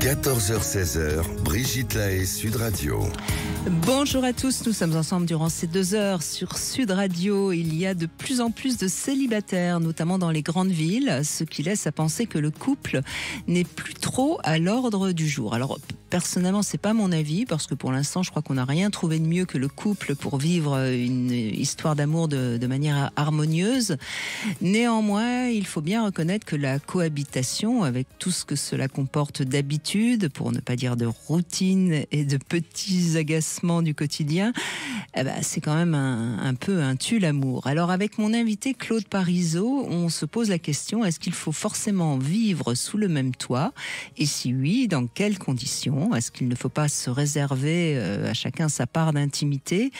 14h-16h, Brigitte Lahaie, Sud Radio. Bonjour à tous, nous sommes ensemble durant ces 2 heures sur Sud Radio. Il y a de plus en plus de célibataires, notamment dans les grandes villes, ce qui laisse à penser que le couple n'est plus trop à l'ordre du jour. Alors personnellement, c'est pas mon avis, parce que pour l'instant, je crois qu'on n'a rien trouvé de mieux que le couple pour vivre une histoire d'amour de manière harmonieuse. Néanmoins, il faut bien reconnaître que la cohabitation, avec tout ce que cela comporte d'habitude, pour ne pas dire de routine et de petits agacements du quotidien, c'est quand même un peu un tue-l'amour. Alors avec mon invité Claude Parisot, on se pose la question, est-ce qu'il faut forcément vivre sous le même toit? Et si oui, dans quelles conditions? Est-ce qu'il ne faut pas se réserver à chacun sa part d'intimité?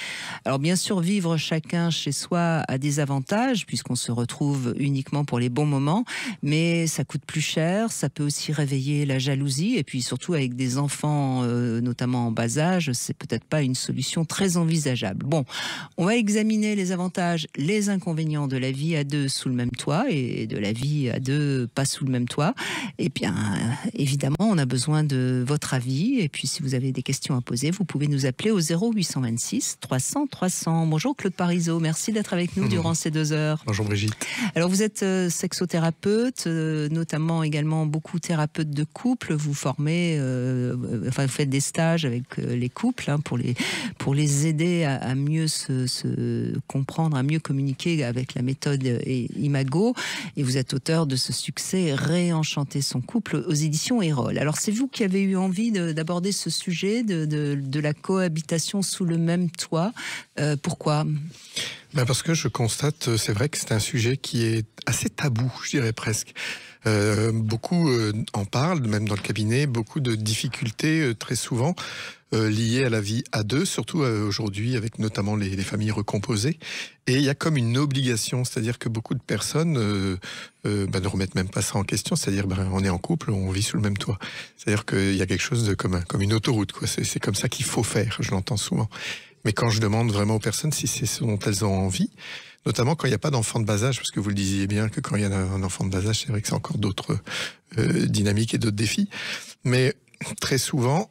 Alors bien sûr, vivre chacun chez soi a des avantages, puisqu'on se retrouve uniquement pour les bons moments, mais ça coûte plus cher, ça peut aussi réveiller la jalousie, et puis surtout avec des enfants, notamment en bas âge, c'est peut-être pas une solution très envisageable. Bon, on va examiner les avantages, les inconvénients de la vie à deux sous le même toit et de la vie à deux pas sous le même toit. Et bien, évidemment, on a besoin de votre avis. Et puis, si vous avez des questions à poser, vous pouvez nous appeler au 0826 300 300. Bonjour Claude Parisot, merci d'être avec nous durant ces 2 heures. Bonjour Brigitte. Alors, vous êtes sexothérapeute, notamment également beaucoup thérapeute de couple. Vous formez, vous faites des stages avec les couples pour les aider à mieux se comprendre, à mieux communiquer avec la méthode Imago. Et vous êtes auteur de ce succès Réenchanter son couple aux éditions Erol. Alors c'est vous qui avez eu envie d'aborder ce sujet de la cohabitation sous le même toit. Pourquoi ? Parce que je constate, c'est vrai que c'est un sujet qui est assez tabou, je dirais presque. Beaucoup en parlent, même dans le cabinet, beaucoup de difficultés très souvent liées à la vie à deux, surtout aujourd'hui avec notamment les familles recomposées. Et il y a comme une obligation, c'est-à-dire que beaucoup de personnes ne remettent même pas ça en question, c'est-à-dire on est en couple, on vit sous le même toit. C'est-à-dire qu'il y a quelque chose de comme une autoroute, quoi. C'est comme ça qu'il faut faire, je l'entends souvent. Mais quand je demande vraiment aux personnes si c'est ce dont elles ont envie, notamment quand il n'y a pas d'enfant de bas âge, parce que vous le disiez bien que quand il y a un enfant de bas âge, c'est vrai que c'est encore d'autres dynamiques et d'autres défis. Mais très souvent,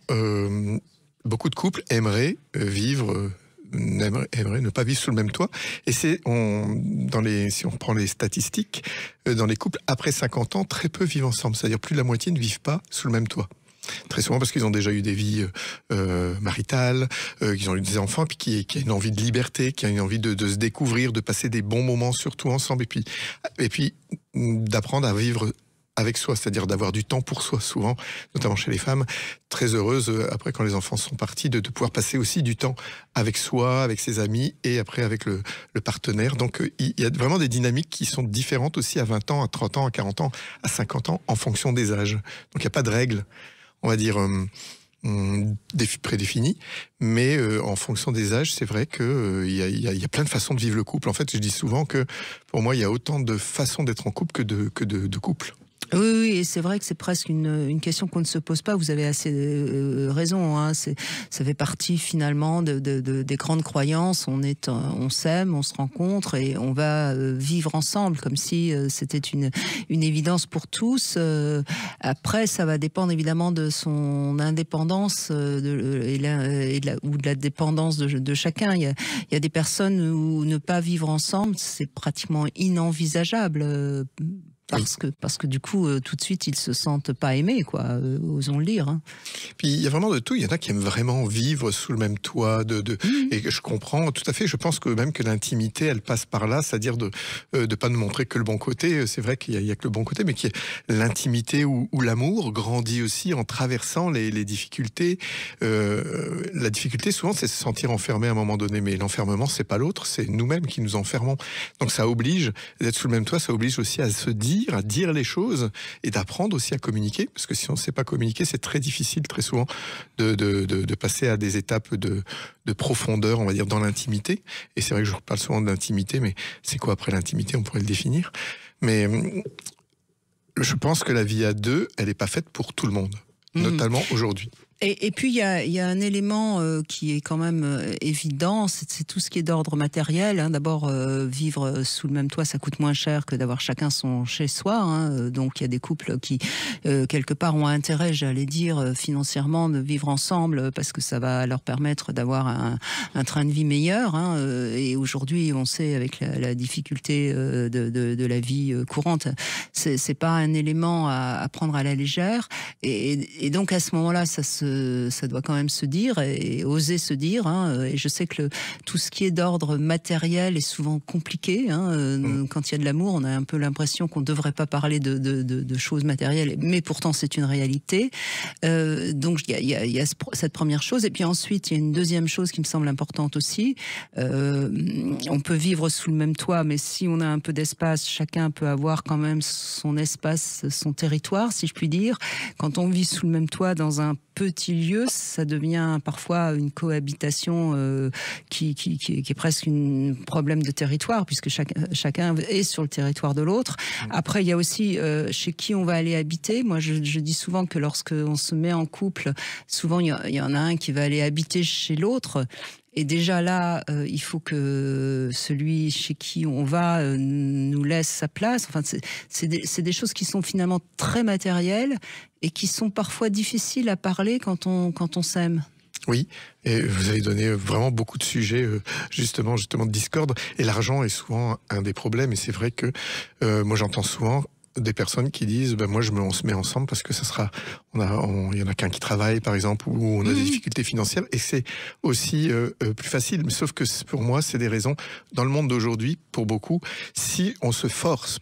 beaucoup de couples aimeraient vivre, aimeraient ne pas vivre sous le même toit. Et si on prend les statistiques, dans les couples après 50 ans, très peu vivent ensemble. C'est-à-dire plus de la moitié ne vivent pas sous le même toit. Très souvent parce qu'ils ont déjà eu des vies maritales, qu'ils ont eu des enfants, puis qui a une envie de liberté, qui a une envie de se découvrir, de passer des bons moments surtout ensemble, et puis d'apprendre à vivre avec soi, c'est-à-dire d'avoir du temps pour soi, souvent, notamment chez les femmes, très heureuses, après quand les enfants sont partis, de pouvoir passer aussi du temps avec soi, avec ses amis, et après avec le partenaire. Donc il y a vraiment des dynamiques qui sont différentes aussi à 20 ans, à 30 ans, à 40 ans, à 50 ans, en fonction des âges. Donc il n'y a pas de règles, on va dire, prédéfinies, mais en fonction des âges, c'est vrai qu'il y a plein de façons de vivre le couple. En fait, je dis souvent que, pour moi, il y a autant de façons d'être en couple que de couples. Oui, et c'est vrai que c'est presque une question qu'on ne se pose pas. Vous avez assez raison. Hein. Ça fait partie finalement des grandes croyances. On s'aime, on se rencontre et on va vivre ensemble, comme si c'était une évidence pour tous. Après, ça va dépendre évidemment de son indépendance ou de la dépendance de chacun. Il y a des personnes où ne pas vivre ensemble, c'est pratiquement inenvisageable. Parce que du coup, tout de suite, ils se sentent pas aimés, quoi. Osons le dire. Hein. Puis il y a vraiment de tout. Il y en a qui aiment vraiment vivre sous le même toit. Et je comprends tout à fait. Je pense que même que l'intimité, elle passe par là, c'est-à-dire de pas nous montrer que le bon côté. C'est vrai qu'il y a que le bon côté, mais qu'il y a l'intimité où l'amour grandit aussi en traversant les difficultés. La difficulté, souvent, c'est se sentir enfermé à un moment donné. Mais l'enfermement, c'est pas l'autre, c'est nous-mêmes qui nous enfermons. Donc ça oblige, d'être sous le même toit, ça oblige aussi à se dire, à dire les choses et d'apprendre aussi à communiquer, parce que si on ne sait pas communiquer, c'est très difficile très souvent de passer à des étapes de profondeur, on va dire, dans l'intimité. Et c'est vrai que je parle souvent de l'intimité, mais c'est quoi après l'intimité? On pourrait le définir. Mais je pense que la vie à deux, elle n'est pas faite pour tout le monde, notamment aujourd'hui. Et puis, il y a un élément qui est quand même évident, c'est tout ce qui est d'ordre matériel. Hein. D'abord, vivre sous le même toit, ça coûte moins cher que d'avoir chacun son chez-soi. Hein. Donc, il y a des couples qui, quelque part, ont intérêt, j'allais dire, financièrement, de vivre ensemble parce que ça va leur permettre d'avoir un train de vie meilleur. Hein. Et aujourd'hui, on sait, avec la difficulté de la vie courante, c'est pas un élément à prendre à la légère. Et donc, à ce moment-là, ça doit quand même se dire et oser se dire. Hein, et je sais que tout ce qui est d'ordre matériel est souvent compliqué. Hein, quand il y a de l'amour, on a un peu l'impression qu'on ne devrait pas parler de choses matérielles, mais pourtant c'est une réalité. Donc il y a cette première chose. Et puis ensuite, il y a une deuxième chose qui me semble importante aussi. On peut vivre sous le même toit, mais si on a un peu d'espace, chacun peut avoir quand même son espace, son territoire, si je puis dire. Quand on vit sous le même toit dans un petit lieu, ça devient parfois une cohabitation qui est presque un problème de territoire, puisque chacun est sur le territoire de l'autre. Après, il y a aussi chez qui on va aller habiter. Moi, je dis souvent que lorsqu'on se met en couple, souvent il y en a un qui va aller habiter chez l'autre. Et déjà là, il faut que celui chez qui on va nous laisse sa place. Enfin, c'est des choses qui sont finalement très matérielles et qui sont parfois difficiles à parler quand on s'aime. Oui, et vous avez donné vraiment beaucoup de sujets justement de discorde. Et l'argent est souvent un des problèmes. Et c'est vrai que moi j'entends souvent des personnes qui disent moi on se met ensemble parce que ça sera il y en a qu'un qui travaille par exemple, ou on a des difficultés financières, et c'est aussi plus facile. Mais sauf que pour moi c'est des raisons dans le monde d'aujourd'hui, pour beaucoup, si on se force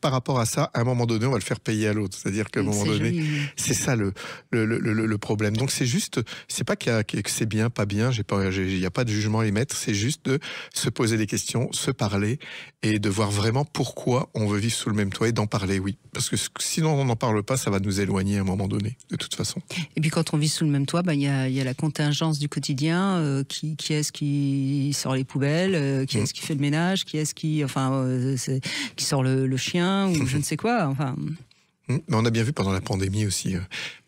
par rapport à ça, à un moment donné, on va le faire payer à l'autre. C'est-à-dire qu'à un moment donné, c'est ça le problème. Donc c'est juste, c'est pas que c'est bien, pas bien, il n'y a pas de jugement à émettre, c'est juste de se poser des questions, se parler, et de voir vraiment pourquoi on veut vivre sous le même toit, et d'en parler, oui. Parce que sinon on n'en parle pas, ça va nous éloigner à un moment donné, de toute façon. Et puis quand on vit sous le même toit, il y a la contingence du quotidien, qui est-ce qui sort les poubelles, qui est-ce qui fait le ménage, qui est-ce qui sort le chien ou je ne sais quoi. Enfin. Mais on a bien vu pendant la pandémie aussi.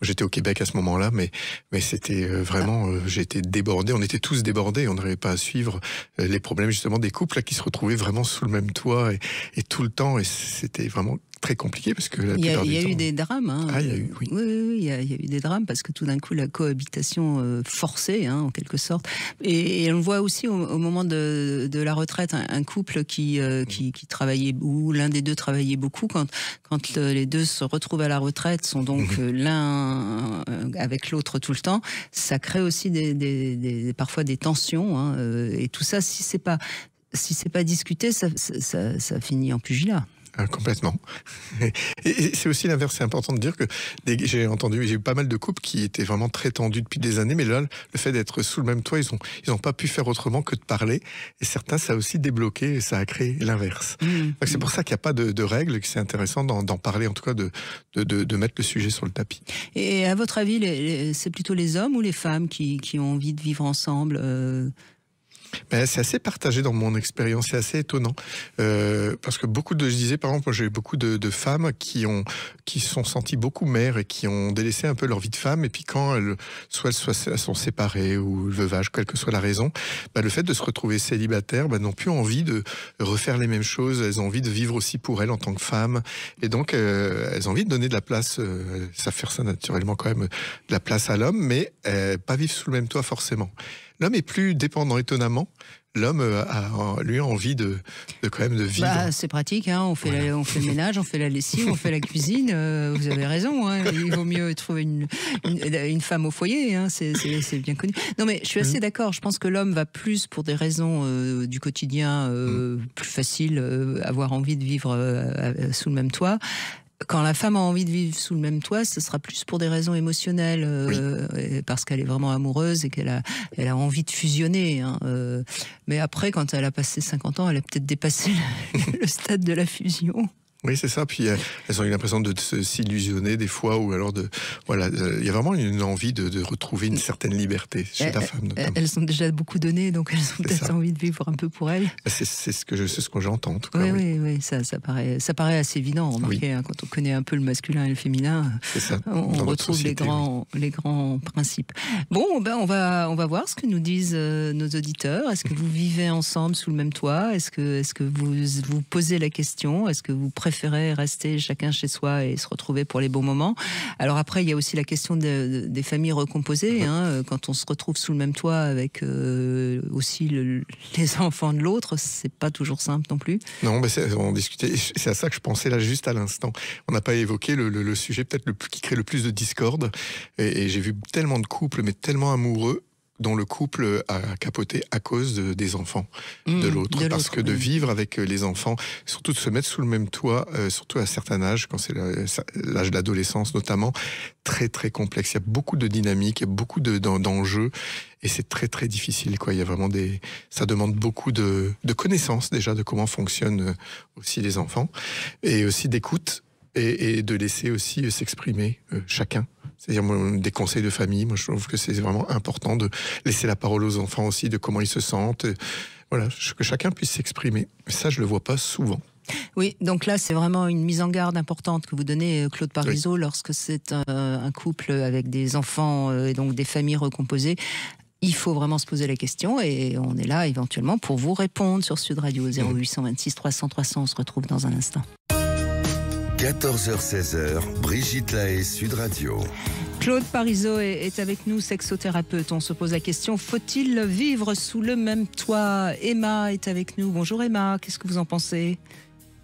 J'étais au Québec à ce moment-là, mais c'était vraiment, j'étais débordé. On était tous débordés. On n'arrivait pas à suivre les problèmes justement des couples là, qui se retrouvaient vraiment sous le même toit et tout le temps. Et c'était vraiment très compliqué parce que il y a eu des drames. Hein. Ah, il y a eu, oui. Oui, il y a eu des drames parce que tout d'un coup la cohabitation forcée, hein, en quelque sorte. Et on le voit aussi au moment de la retraite, un couple qui travaillait, ou l'un des deux travaillait beaucoup, quand les deux se retrouvent à la retraite, sont donc l'un avec l'autre tout le temps, ça crée aussi parfois des tensions, hein, et tout ça, si c'est pas discuté, ça finit en pugilat. Complètement. Et c'est aussi l'inverse, c'est important de dire que j'ai eu pas mal de couples qui étaient vraiment très tendus depuis des années, mais là, le fait d'être sous le même toit, ils ont pas pu faire autrement que de parler, et certains, ça a aussi débloqué, et ça a créé l'inverse. C'est pour ça qu'il n'y a pas de règles, que c'est intéressant d'en parler, en tout cas de mettre le sujet sur le tapis. Et à votre avis, c'est plutôt les hommes ou les femmes qui ont envie de vivre ensemble c'est assez partagé dans mon expérience, c'est assez étonnant. Parce que je disais par exemple, j'ai eu beaucoup de femmes qui se sont senties beaucoup mères et qui ont délaissé un peu leur vie de femme, et puis quand elles sont séparées ou veuvages, quelle que soit la raison, le fait de se retrouver célibataires, n'ont plus envie de refaire les mêmes choses, elles ont envie de vivre aussi pour elles en tant que femmes, et donc elles ont envie de donner de la place, ça fait ça naturellement quand même, de la place à l'homme, mais pas vivre sous le même toit forcément. L'homme est plus dépendant, étonnamment. L'homme lui a envie de quand même de vivre. C'est pratique, hein. On fait le ménage, on fait la lessive, on fait la cuisine. Vous avez raison, hein. Il vaut mieux trouver une femme au foyer, hein. C'est bien connu. Non, mais je suis assez d'accord. Je pense que l'homme va plus pour des raisons du quotidien plus faciles, avoir envie de vivre sous le même toit. Quand la femme a envie de vivre sous le même toit, ce sera plus pour des raisons émotionnelles, parce qu'elle est vraiment amoureuse et qu'elle a envie de fusionner. Hein. Mais après, quand elle a passé 50 ans, elle a peut-être dépassé le stade de la fusion. Oui, c'est ça. Puis elles ont eu l'impression de s'illusionner des fois, ou alors il y a vraiment une envie de retrouver une certaine liberté chez la femme. Notamment. Elles ont déjà beaucoup donné, donc elles ont peut-être envie de vivre un peu pour elles. C'est ce que j'entends en tout cas. Oui, ça paraît assez évident. Remarquez, hein, quand on connaît un peu le masculin et le féminin, on retrouve les grands principes. Bon, on va voir ce que nous disent nos auditeurs. Est-ce que vous vivez ensemble sous le même toit? Est-ce que vous posez la question? Est-ce que vous préférez rester chacun chez soi et se retrouver pour les bons moments? Alors après, il y a aussi la question des familles recomposées. Hein, quand on se retrouve sous le même toit avec aussi les enfants de l'autre, c'est pas toujours simple non plus. Non, mais on discutait. C'est à ça que je pensais là juste à l'instant. On n'a pas évoqué le sujet peut-être qui crée le plus de discorde. Et j'ai vu tellement de couples, mais tellement amoureux, dont le couple a capoté à cause des enfants de l'autre. Parce que de vivre avec les enfants, surtout de se mettre sous le même toit, surtout à un certain âge, quand c'est l'âge de l'adolescence notamment, très très complexe. Il y a beaucoup de dynamique, il y a beaucoup d'enjeux, et c'est très très difficile, quoi. Il y a vraiment ça demande beaucoup de connaissances déjà de comment fonctionnent aussi les enfants, et aussi d'écoute, et de laisser aussi s'exprimer chacun. C'est-à-dire des conseils de famille. Moi, je trouve que c'est vraiment important de laisser la parole aux enfants aussi, de comment ils se sentent. Voilà, que chacun puisse s'exprimer. Ça, je le vois pas souvent. Oui, donc là, c'est vraiment une mise en garde importante que vous donnez, Claude Parisot, lorsque c'est un couple avec des enfants et donc des familles recomposées. Il faut vraiment se poser la question, et on est là éventuellement pour vous répondre sur Sud Radio 0826 300 300. On se retrouve dans un instant. 14h-16h, Brigitte Lahaie, Sud Radio. Claude Parisot est avec nous, sexothérapeute. On se pose la question, faut-il vivre sous le même toit? Emma est avec nous. Bonjour Emma, qu'est-ce que vous en pensez?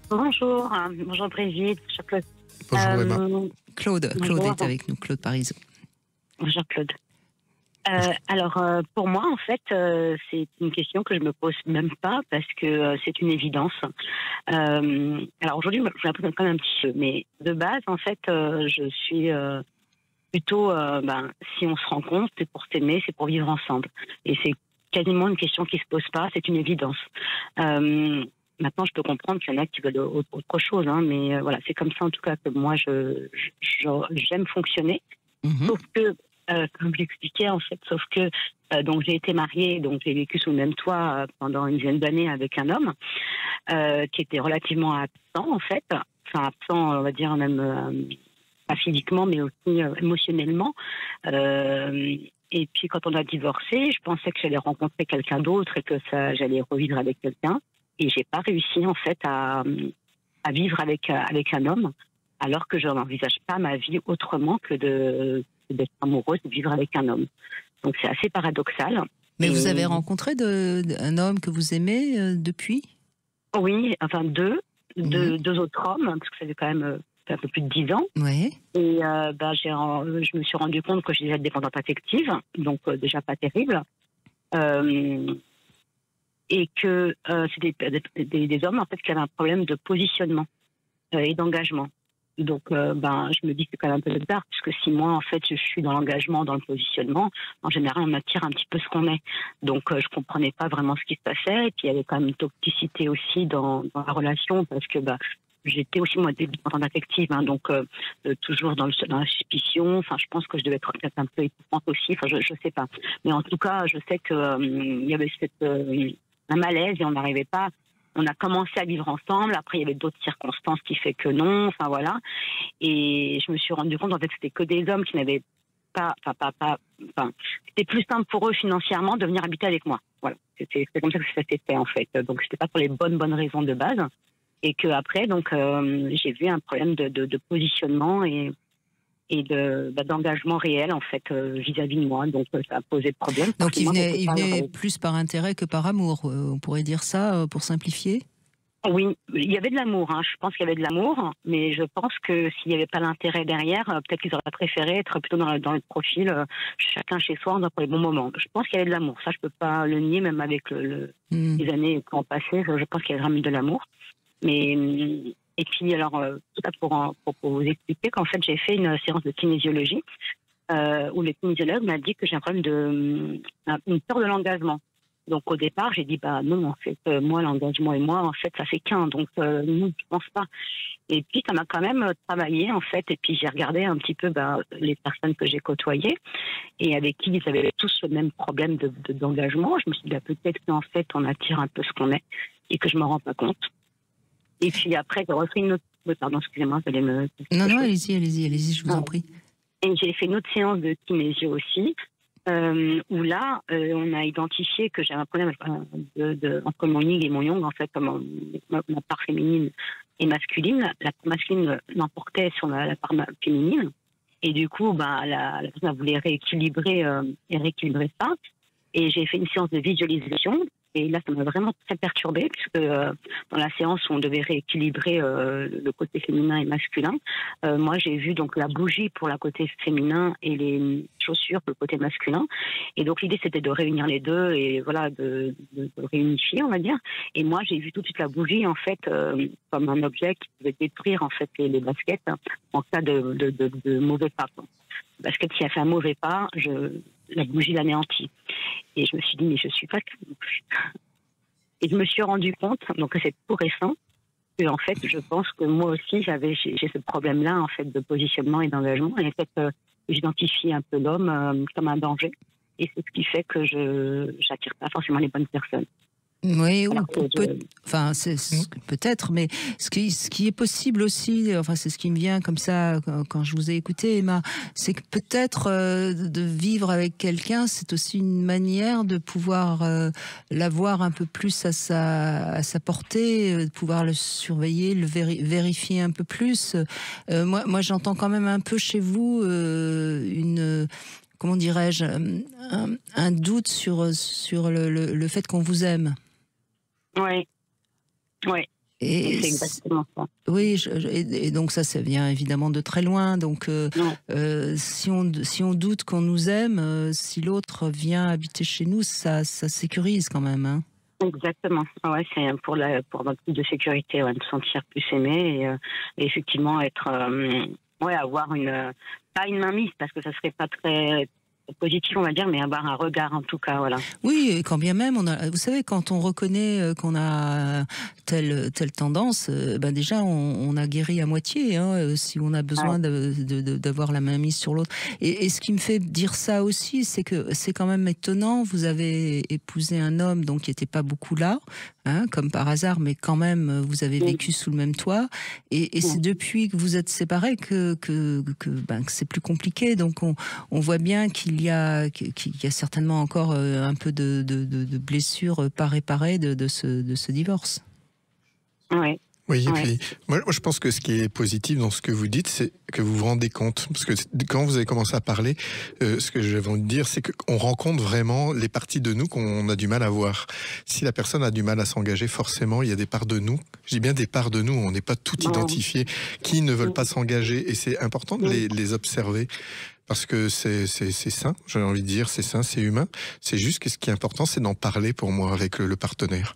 Bonjour Brigitte. Bonjour Emma. Claude est avec nous, Claude Parisot. Bonjour Claude. Alors, pour moi, en fait, c'est une question que je me pose même pas, parce que c'est une évidence. Alors aujourd'hui, je la pose quand même un petit peu, mais de base, en fait, je suis plutôt, si on se rencontre, c'est pour s'aimer, c'est pour vivre ensemble. Et c'est quasiment une question qui se pose pas, c'est une évidence. Maintenant, je peux comprendre qu'il y en a qui veulent autre chose, hein, mais voilà, c'est comme ça en tout cas que moi, j'aime fonctionner. Sauf que, comme je l'expliquais en fait, donc j'ai été mariée, donc j'ai vécu sous le même toit pendant une dizaine d'années avec un homme qui était relativement absent en fait, enfin absent, on va dire même pas physiquement, mais aussi émotionnellement. Et puis quand on a divorcé, je pensais que j'allais rencontrer quelqu'un d'autre et que j'allais revivre avec quelqu'un, et j'ai pas réussi en fait à vivre avec un homme, alors que je n'envisage pas ma vie autrement que d'être amoureuse, de vivre avec un homme. Donc c'est assez paradoxal. Mais vous avez rencontré un homme que vous aimez depuis? Oui, enfin deux autres hommes, parce que ça fait quand même un peu plus de 10 ans. Oui. Et je me suis rendu compte que j'étais dépendante affective, donc déjà pas terrible. Et que c'était des hommes en fait qui avaient un problème de positionnement et d'engagement. Donc, je me dis que c'est quand même un peu bizarre, puisque si moi, en fait, je suis dans l'engagement, dans le positionnement, en général, on attire un petit peu ce qu'on est. Donc, je comprenais pas vraiment ce qui se passait. Et puis, il y avait quand même une toxicité aussi dans la relation, parce que j'étais aussi, moi, dépendante affective, hein, donc toujours dans la suspicion. Enfin, je pense que je devais être peut-être un peu étouffante aussi. Enfin, je sais pas. Mais en tout cas, je sais que il y avait un malaise et on n'arrivait pas. On a commencé à vivre ensemble. Après, il y avait d'autres circonstances qui fait que non. Enfin, voilà. Et je me suis rendu compte, en fait, que c'était que des hommes qui n'avaient c'était plus simple pour eux financièrement de venir habiter avec moi. Voilà. C'est comme ça que ça s'est fait, en fait. Donc, c'était pas pour les bonnes raisons de base. Et que après, donc, j'ai vu un problème de positionnement et d'engagement réel, en fait, vis-à-vis de moi. Donc, ça a posé problème. Donc, il venait plus par intérêt que par amour. On pourrait dire ça, pour simplifier? Oui, il y avait de l'amour. Hein. Je pense qu'il y avait de l'amour, mais je pense que s'il n'y avait pas l'intérêt derrière, peut-être qu'ils auraient préféré être plutôt dans le profil, chacun chez soi, pour les bons moments. Je pense qu'il y avait de l'amour. Ça, je peux pas le nier, même avec les années qui ont passé. Je pense qu'il y avait vraiment de l'amour. Mais et puis, alors, tout ça pour vous expliquer qu'en fait, j'ai fait une séance de kinésiologie où le kinésiologue m'a dit que j'ai un problème une peur de l'engagement. Donc au départ, j'ai dit bah non, en fait, moi l'engagement et moi, en fait, ça fait qu'un, donc non, je pense pas. Et puis ça m'a quand même travaillé en fait, et puis j'ai regardé un petit peu les personnes que j'ai côtoyées et avec qui ils avaient tous le même problème d'engagement. Je me suis dit bah, peut-être qu'en fait on attire un peu ce qu'on est et que je me rends pas compte. Et puis après, j'ai refait une autre. Pardon, excusez-moi, vous allez me. Non, allez-y, je vous en prie. Et j'ai fait une autre séance de kinésio aussi. Où là, on a identifié que j'ai un problème entre mon yin et mon yang, en fait, comme ma part féminine et masculine. La part masculine l'emportait sur la part féminine. Et du coup, la personne voulait rééquilibrer ça. Et j'ai fait une séance de visualisation. Et là, ça m'a vraiment très perturbée, puisque dans la séance où on devait rééquilibrer le côté féminin et masculin, moi, j'ai vu donc la bougie pour le côté féminin et les chaussures pour le côté masculin. Et donc, l'idée, c'était de réunir les deux et voilà, de réunifier, on va dire. Et moi, j'ai vu tout de suite la bougie, en fait, comme un objet qui pouvait détruire, en fait, les baskets en cas de mauvais pas. Le basket, s'il a fait un mauvais pas, la bougie l'anéantit. Et je me suis dit, mais je suis pas non plus. Et je me suis rendu compte, donc c'est tout récent, que en fait, je pense que moi aussi, j'ai ce problème-là, en fait, de positionnement et d'engagement. Et en fait, j'identifie un peu l'homme comme un danger. Et c'est ce qui fait que j'attire pas forcément les bonnes personnes. Oui, enfin, peut-être, mais ce qui est possible aussi, enfin, c'est ce qui me vient comme ça quand je vous ai écouté, Emma, c'est que peut-être de vivre avec quelqu'un, c'est aussi une manière de pouvoir l'avoir un peu plus à sa portée, de pouvoir le surveiller, le vérifier un peu plus. Moi, j'entends quand même un peu chez vous comment dirais-je, un doute sur le fait qu'on vous aime. Oui, c'est exactement ça. Oui, et donc ça vient évidemment de très loin. Donc si on doute qu'on nous aime, si l'autre vient habiter chez nous, ça sécurise quand même. Hein. Exactement. Ouais, c'est pour notre plus de sécurité, de se sentir plus aimé et effectivement avoir pas une mainmise parce que ça serait pas très positif, on va dire, mais avoir un regard en tout cas, voilà. Oui, et quand bien même, vous savez, quand on reconnaît qu'on a telle tendance, déjà on a guéri à moitié, hein, si on a besoin d'avoir la main mise sur l'autre. Et ce qui me fait dire ça aussi, c'est que c'est quand même étonnant, vous avez épousé un homme donc qui n'était pas beaucoup là, hein, comme par hasard, mais quand même vous avez vécu sous le même toit, et c'est depuis que vous êtes séparés que c'est plus compliqué, donc on voit bien qu'il y a certainement encore un peu de blessures pas réparées de ce divorce. Oui, et puis moi je pense que ce qui est positif dans ce que vous dites, c'est que vous vous rendez compte, parce que quand vous avez commencé à parler, ce que je vais vous dire, c'est qu'on rencontre vraiment les parties de nous qu'on a du mal à voir. Si la personne a du mal à s'engager, forcément, il y a des parts de nous, je dis bien des parts de nous, on n'est pas tout identifié, qui ne veulent pas s'engager, et c'est important de les observer. Parce que c'est sain, j'ai envie de dire, c'est sain, c'est humain. C'est juste que ce qui est important, c'est d'en parler pour moi avec le partenaire.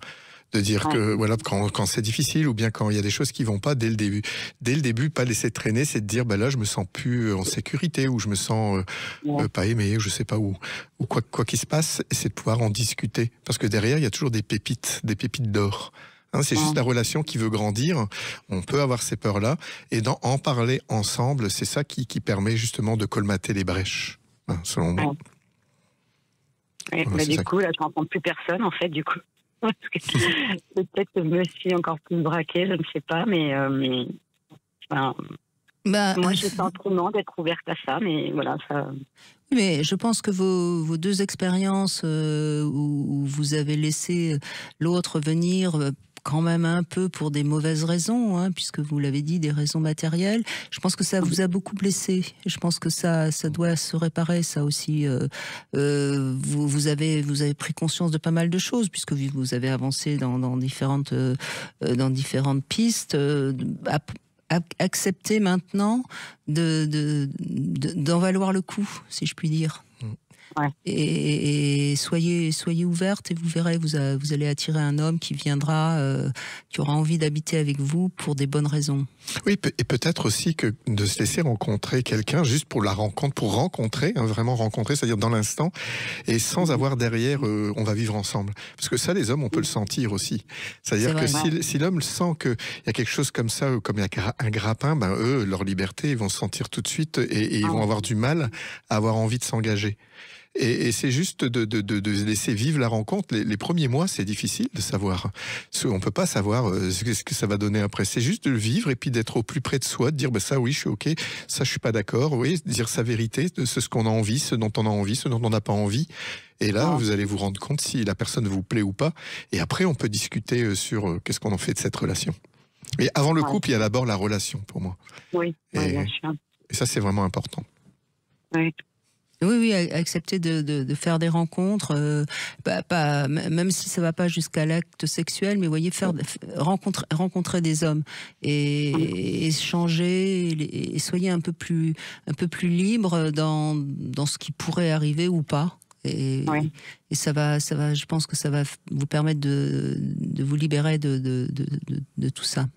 De dire que voilà, quand c'est difficile ou bien quand il y a des choses qui vont pas dès le début. Dès le début, pas laisser traîner, c'est de dire là je me sens plus en sécurité ou je me sens pas aimé, ou je sais pas où. Ou quoi qu'il se passe, c'est de pouvoir en discuter. Parce que derrière, il y a toujours des pépites d'or. Hein, c'est juste la relation qui veut grandir. On peut avoir ces peurs-là. Et en parler ensemble, c'est ça qui permet justement de colmater les brèches, hein, selon moi. Voilà, du coup, là, je rencontre plus personne, en fait, du coup. Peut-être que je me suis encore plus braquée, je ne sais pas, mais moi, j'ai le sentiment d'être ouverte à ça, mais voilà, ça... Mais je pense que vos deux expériences où vous avez laissé l'autre venir quand même un peu pour des mauvaises raisons, hein, puisque vous l'avez dit, des raisons matérielles. Je pense que ça vous a beaucoup blessé. Je pense que ça doit se réparer, ça aussi. Vous avez pris conscience de pas mal de choses, puisque vous avez avancé dans différentes pistes. Accepter maintenant d'en valoir le coup, si je puis dire. Ouais. Et soyez ouverte et vous verrez, vous allez attirer un homme qui viendra, qui aura envie d'habiter avec vous pour des bonnes raisons. Oui, et peut-être aussi que de se laisser rencontrer quelqu'un juste pour la rencontre, pour rencontrer, hein, vraiment rencontrer, c'est-à-dire dans l'instant, et sans avoir derrière on va vivre ensemble. Parce que ça, les hommes, on peut le sentir aussi. C'est-à-dire que si l'homme sent qu'il y a quelque chose comme ça, comme il y a un grappin, ben eux, leur liberté, ils vont se sentir tout de suite et ils vont avoir du mal à avoir envie de s'engager. Et c'est juste de laisser vivre la rencontre. Les premiers mois, c'est difficile de savoir. On peut pas savoir ce que ça va donner après. C'est juste de le vivre et puis d'être au plus près de soi, de dire bah, ça oui, je suis ok, ça je suis pas d'accord. Oui, dire sa vérité, de ce qu'on a envie, ce dont on a envie, ce dont on n'a pas envie. Et là, vous allez vous rendre compte si la personne vous plaît ou pas. Et après, on peut discuter sur qu'est-ce qu'on en fait de cette relation. Et avant le couple, il y a d'abord la relation pour moi. Oui, bien sûr. Et ça, c'est vraiment important. Oui. Oui, accepter de faire des rencontres, même si ça va pas jusqu'à l'acte sexuel, mais voyez, rencontrer des hommes et échanger, et soyez un peu plus libre dans ce qui pourrait arriver ou pas. Et ça va, je pense que ça va vous permettre de vous libérer de tout ça.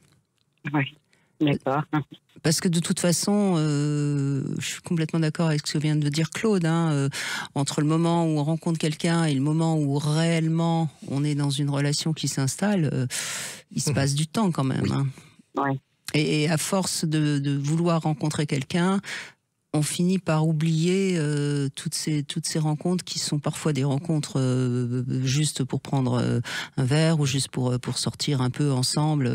Oui, d'accord. Parce que de toute façon, je suis complètement d'accord avec ce que vient de dire Claude. Entre le moment où on rencontre quelqu'un et le moment où réellement on est dans une relation qui s'installe, il se passe du temps quand même. Oui. Hein. Ouais. Et à force de vouloir rencontrer quelqu'un, on finit par oublier toutes ces rencontres qui sont parfois des rencontres juste pour prendre un verre ou juste pour sortir un peu ensemble.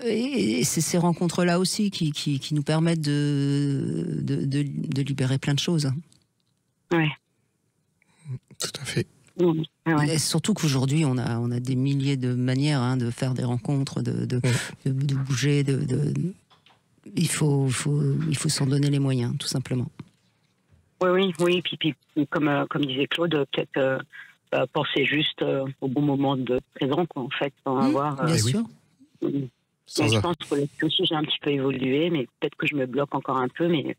Et c'est ces rencontres-là aussi qui nous permettent de libérer plein de choses. Ouais. Tout à fait. Et surtout qu'aujourd'hui, on a des milliers de manières de faire des rencontres, de bouger, Il faut s'en donner les moyens, tout simplement. Oui. Puis comme disait Claude, peut-être penser juste au bon moment de présent, quoi, en fait, sans avoir. Bien sûr. Je pense que là-dessus aussi, j'ai un petit peu évolué, mais peut-être que je me bloque encore un peu, mais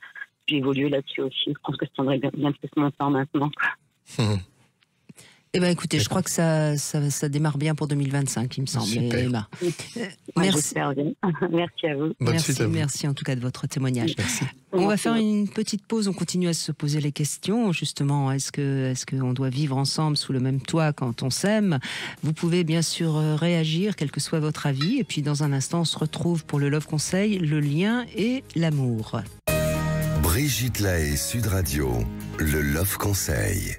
j'ai évolué là-dessus aussi. Je pense que ça prendrait bien plus mon temps maintenant, quoi. Eh ben, écoutez, je crois que ça démarre bien pour 2025, il me semble. Super. Merci. Merci à vous. Merci en tout cas de votre témoignage. Merci. On va faire une petite pause, on continue à se poser les questions. Justement, est-ce qu'on doit vivre ensemble sous le même toit quand on s'aime? Vous pouvez bien sûr réagir, quel que soit votre avis. Et puis dans un instant, on se retrouve pour le Love Conseil, le lien et l'amour. Brigitte Lahaie, Sud Radio, le Love Conseil.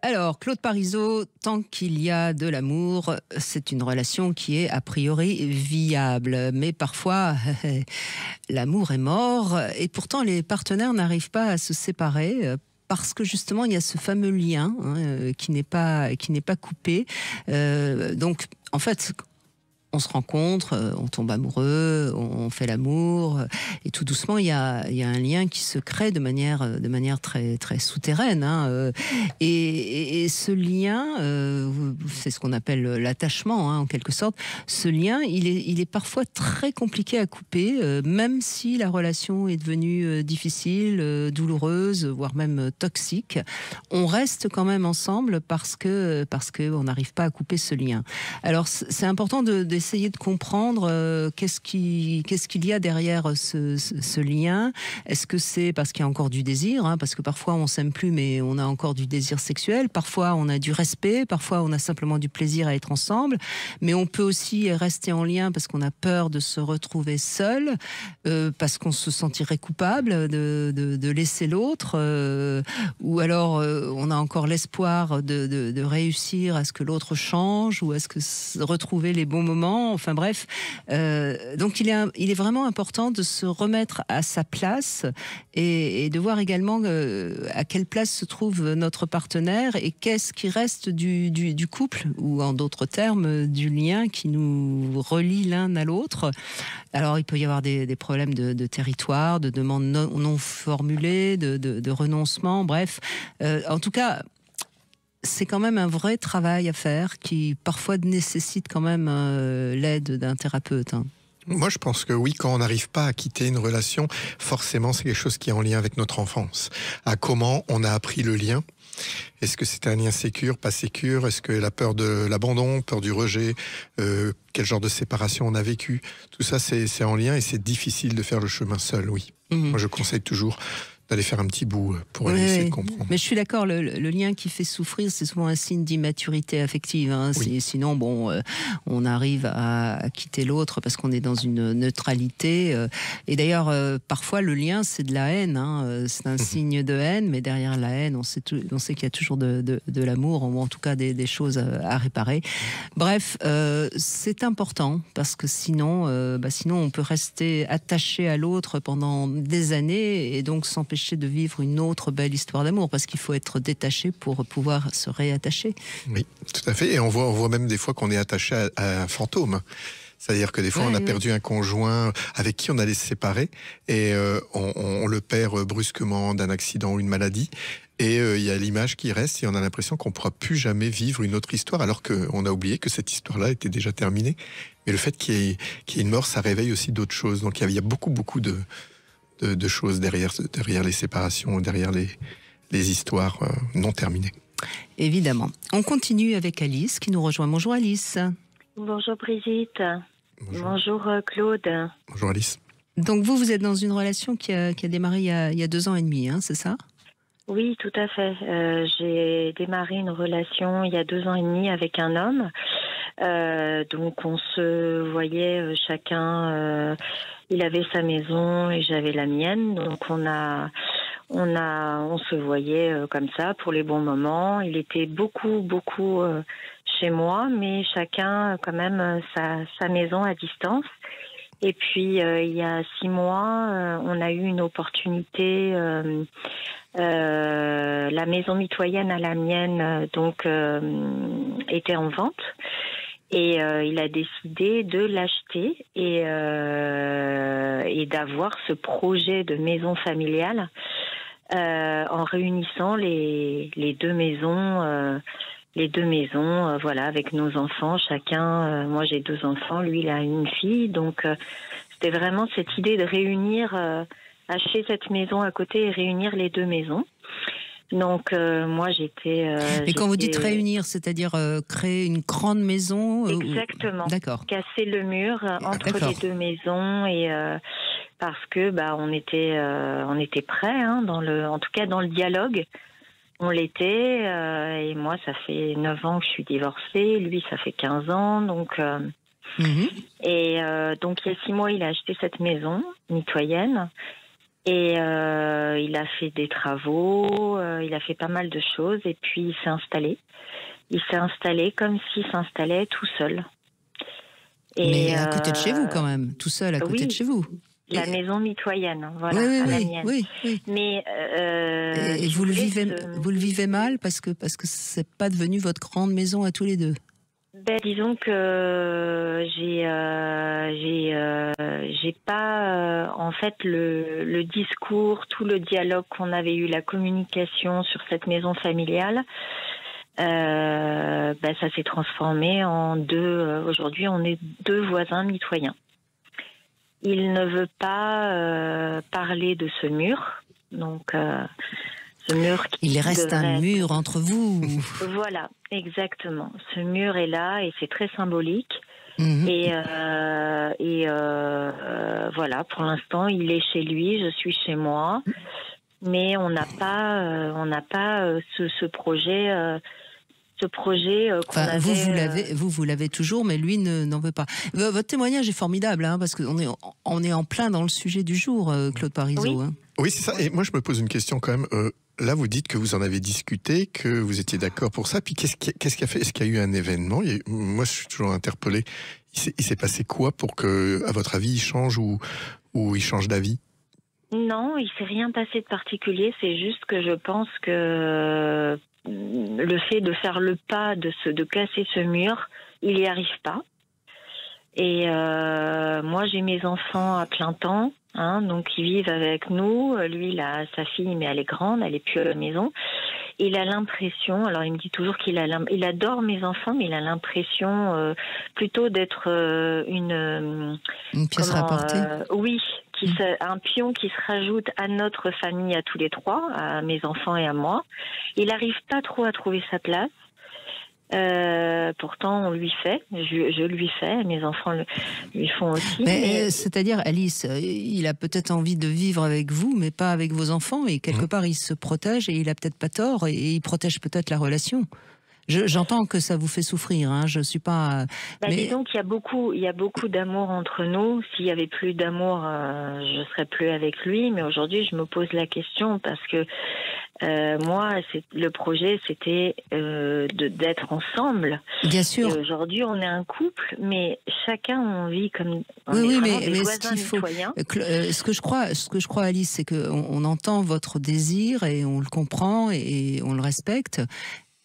Alors, Claude Parisot, tant qu'il y a de l'amour, c'est une relation qui est a priori viable. Mais parfois, l'amour est mort et pourtant les partenaires n'arrivent pas à se séparer. Parce que justement, il y a ce fameux lien qui n'est pas coupé. Donc, en fait, on se rencontre, on tombe amoureux, on fait l'amour, et tout doucement, il y a un lien qui se crée de manière très, très souterraine. Et ce lien, c'est ce qu'on appelle l'attachement, en quelque sorte. Ce lien, il est parfois très compliqué à couper, même si la relation est devenue difficile, douloureuse, voire même toxique. On reste quand même ensemble parce que on n'arrive pas à couper ce lien. Alors, c'est important d'essayer de comprendre qu'est-ce qu'il y a derrière ce lien. Est-ce que c'est parce qu'il y a encore du désir, parce que parfois on s'aime plus mais on a encore du désir sexuel, parfois on a du respect, parfois on a simplement du plaisir à être ensemble, mais on peut aussi rester en lien parce qu'on a peur de se retrouver seul, parce qu'on se sentirait coupable de laisser l'autre, ou alors on a encore l'espoir de réussir à ce que l'autre change ou à ce que retrouver les bons moments. Enfin bref, donc il est vraiment important de se remettre à sa place et de voir également à quelle place se trouve notre partenaire et qu'est-ce qui reste du couple, ou en d'autres termes du lien qui nous relie l'un à l'autre. Alors il peut y avoir des problèmes de territoire, de demandes non formulées, de renoncement, bref. En tout cas, c'est quand même un vrai travail à faire qui parfois nécessite quand même l'aide d'un thérapeute. Moi, je pense que oui, quand on n'arrive pas à quitter une relation, forcément, c'est quelque chose qui est en lien avec notre enfance. À comment on a appris le lien. Est-ce que c'était un lien sécure, pas sécure? Est-ce que la peur de l'abandon, peur du rejet, quel genre de séparation on a vécu? Tout ça, c'est en lien et c'est difficile de faire le chemin seul, oui. Moi, je conseille toujours d'aller faire un petit bout pour essayer de comprendre. Mais je suis d'accord, le lien qui fait souffrir, c'est souvent un signe d'immaturité affective. Hein. Oui. Sinon, bon, on arrive à quitter l'autre parce qu'on est dans une neutralité. Et d'ailleurs, parfois, le lien, c'est de la haine. Hein. C'est un signe de haine, mais derrière la haine, on sait qu'il y a toujours de l'amour, ou en tout cas des choses à réparer. Bref, c'est important, parce que sinon, on peut rester attaché à l'autre pendant des années, et donc s'empêcher de vivre une autre belle histoire d'amour, parce qu'il faut être détaché pour pouvoir se réattacher. Oui, tout à fait. Et on voit même des fois qu'on est attaché à un fantôme. C'est-à-dire que des fois, on a perdu un conjoint avec qui on allait se séparer, et on le perd brusquement d'un accident ou une maladie. Et il y a l'image qui reste, et on a l'impression qu'on ne pourra plus jamais vivre une autre histoire, alors qu'on a oublié que cette histoire-là était déjà terminée. Mais le fait qu'il y ait une mort, ça réveille aussi d'autres choses. Donc il y a beaucoup de choses derrière les séparations, derrière les histoires non terminées. Évidemment. On continue avec Alice qui nous rejoint. Bonjour Alice. Bonjour Brigitte. Bonjour Claude. Bonjour Alice. Donc vous êtes dans une relation qui a démarré il y a 2 ans et demi, hein, c'est ça? Oui, tout à fait. J'ai démarré une relation il y a 2 ans et demi avec un homme. Donc on se voyait chacun, il avait sa maison et j'avais la mienne. Donc on se voyait comme ça pour les bons moments. Il était beaucoup chez moi, mais chacun quand même sa maison à distance. Et puis il y a 6 mois, on a eu une opportunité. La maison mitoyenne à la mienne était en vente. Et il a décidé de l'acheter et d'avoir ce projet de maison familiale en réunissant les deux maisons, voilà, avec nos enfants. Chacun, moi j'ai 2 enfants, lui il a une fille, donc c'était vraiment cette idée de réunir, acheter cette maison à côté et réunir les 2 maisons. Donc moi j'étais. Et quand vous dites réunir, c'est-à-dire créer une grande maison? Exactement. D'accord. Casser le mur entre les 2 maisons et parce que on était prêts, hein, en tout cas dans le dialogue. On l'était et moi ça fait 9 ans que je suis divorcée, lui ça fait 15 ans donc. Et donc il y a 6 mois il a acheté cette maison mitoyenne. Et il a fait des travaux, il a fait pas mal de choses et puis il s'est installé. Il s'est installé comme s'il s'installait tout seul. Et mais à côté de chez vous quand même, tout seul à côté de chez vous. La maison mitoyenne, voilà, la mienne. Oui. Mais et vous le vivez mal parce que c'est pas devenu votre grande maison à tous les deux. Disons que j'ai pas en fait le discours, tout le dialogue qu'on avait eu, la communication sur cette maison familiale, ça s'est transformé en 2. Aujourd'hui, on est 2 voisins mitoyens. Il ne veut pas parler de ce mur, donc. Ce mur il reste un mur entre vous. Voilà, exactement. Ce mur est là et c'est très symbolique. Et voilà, pour l'instant, il est chez lui, je suis chez moi, mais on n'a pas ce projet. Qu'on avait, vous l'avez toujours, mais lui n'en veut pas. Votre témoignage est formidable, hein, parce qu'on est en plein dans le sujet du jour, Claude Parizeau. Oui, hein. Oui, c'est ça. Et moi, je me pose une question quand même. Là, vous dites que vous en avez discuté, que vous étiez d'accord pour ça. Puis qu'est-ce qui a fait? Est-ce qu'il y a eu un événement? Moi, je suis toujours interpellé. Il s'est passé quoi pour que, à votre avis, il change ou il change d'avis? Non, il s'est rien passé de particulier. C'est juste que je pense que le fait de faire le pas, de casser ce mur, il n'y arrive pas. Et moi, j'ai mes enfants à plein temps, hein, donc ils vivent avec nous. Lui, il a sa fille, mais elle est grande, elle est plus à la maison. il a l'impression, alors il me dit toujours qu'il adore mes enfants, mais il a l'impression plutôt d'être une pièce rapportée. Oui, un pion qui se rajoute à notre famille, à tous les trois, à mes enfants et à moi. Il n'arrive pas trop à trouver sa place. Pourtant, on lui fait, je lui fais, mes enfants lui font aussi. Mais... C'est-à-dire, Alice, il a peut-être envie de vivre avec vous, mais pas avec vos enfants, et quelque part, il se protège, et il a peut-être pas tort, et il protège peut-être la relation. J'entends que ça vous fait souffrir, hein, je suis pas... mais... Disons qu'il y a beaucoup d'amour entre nous. S'il y avait plus d'amour, je serais plus avec lui, mais aujourd'hui, je me pose la question, parce que moi, le projet, c'était d'être ensemble. Bien sûr. Et aujourd'hui, on est un couple, mais chacun on vit comme oui, mais ce qu'il faut, ce que je crois, Alice, c'est que on entend votre désir et on le comprend et on le respecte,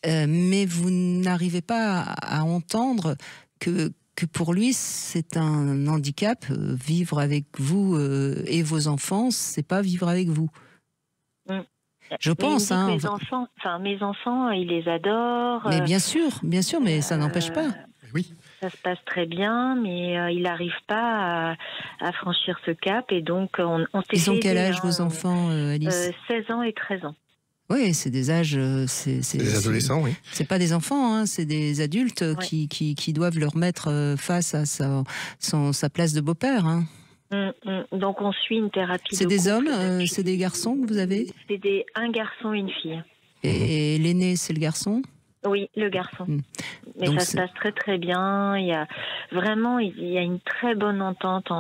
mais vous n'arrivez pas à entendre que pour lui, c'est un handicap. Vivre avec vous et vos enfants, c'est pas vivre avec vous. Je pense. Hein, mes enfants, il les adore. Mais bien sûr, mais ça n'empêche pas. Oui. Ça se passe très bien, mais il n'arrive pas à franchir ce cap. Et donc, on s'est Ils ont quel âge, vos enfants, Alice? 16 ans et 13 ans. Oui, c'est des âges... C'est des adolescents, oui. C'est pas des enfants, hein, c'est des adultes qui doivent leur mettre face à sa place de beau-père. Hein. Donc on suit une thérapie. C'est des hommes, c'est des garçons que vous avez? C'est un garçon et une fille. Et l'aîné, c'est le garçon? Oui, le garçon. Mais donc ça se passe très très bien. Il y a une très bonne entente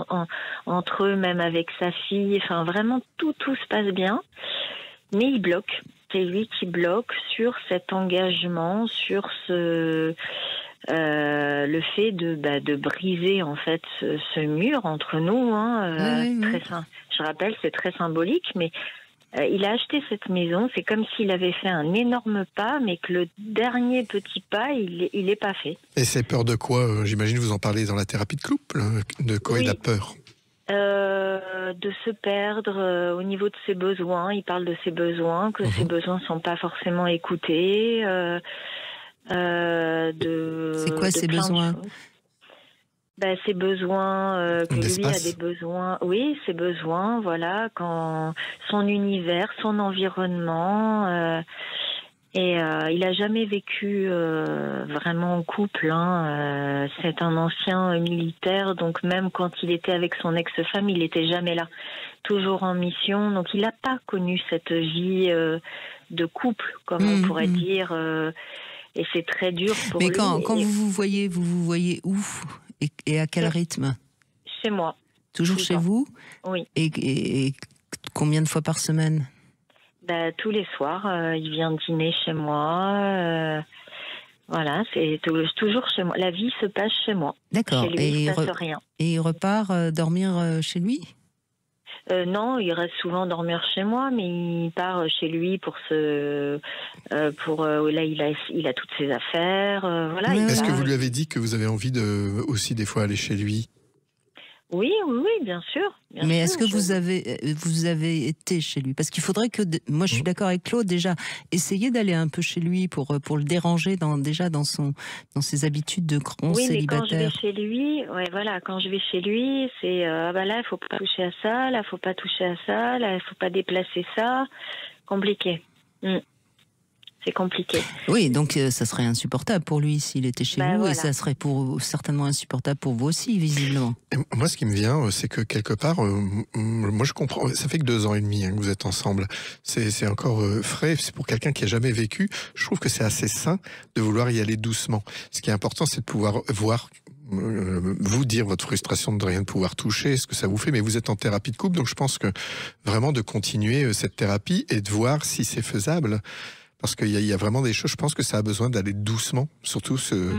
entre eux, même avec sa fille. Enfin, vraiment tout se passe bien. Mais il bloque. C'est lui qui bloque sur cet engagement, sur le fait de briser en fait ce mur entre nous. Je rappelle, c'est très symbolique, mais il a acheté cette maison. C'est comme s'il avait fait un énorme pas, mais que le dernier petit pas, il est pas fait. Et c'est peur de quoi? J'imagine vous en parlez dans la thérapie de couple. De quoi il a peur? De se perdre au niveau de ses besoins. Il parle de ses besoins, que ses besoins sont pas forcément écoutés. C'est quoi ces besoins? Ses besoins, que lui a des besoins. Oui, ses besoins, voilà, quand son univers, son environnement. Il a jamais vécu vraiment en couple. C'est un ancien militaire, donc même quand il était avec son ex-femme, il n'était jamais là, toujours en mission. Donc il n'a pas connu cette vie de couple, comme on pourrait dire. Et c'est très dur pour lui. Mais quand vous voyez où et à quel rythme? Chez moi. Toujours chez vous? Oui. Et combien de fois par semaine? Tous les soirs, il vient dîner chez moi. Voilà, c'est toujours chez moi. La vie se passe chez moi. D'accord. Chez lui, il ne se passe rien. Et il repart dormir chez lui? Non, il reste souvent dormir chez moi, mais il part chez lui là, il a toutes ses affaires. Voilà. Est-ce que vous lui avez dit que vous avez envie aussi des fois aller chez lui? Oui, bien sûr. Mais est-ce que vous avez été chez lui? Parce qu'il faudrait que... Moi, je suis d'accord avec Claude, déjà, essayez d'aller un peu chez lui pour le déranger dans ses habitudes de grand célibataire. Oui, mais quand je vais chez lui, quand je vais chez lui, c'est là, il faut pas toucher à ça, là, il faut pas toucher à ça, là, il faut pas déplacer ça. Compliqué. C'est compliqué. Oui, donc ça serait insupportable pour lui s'il était chez vous, et ça serait certainement insupportable pour vous aussi, visiblement. Et moi, ce qui me vient, c'est que quelque part, moi je comprends, ça fait que 2 ans et demi que vous êtes ensemble, c'est encore frais, c'est pour quelqu'un qui a jamais vécu, je trouve que c'est assez sain de vouloir y aller doucement. Ce qui est important, c'est de pouvoir voir vous dire votre frustration de rien pouvoir toucher, ce que ça vous fait, mais vous êtes en thérapie de couple, donc je pense que vraiment de continuer cette thérapie et de voir si c'est faisable. Parce qu'il y a vraiment des choses, je pense que ça a besoin d'aller doucement, surtout ce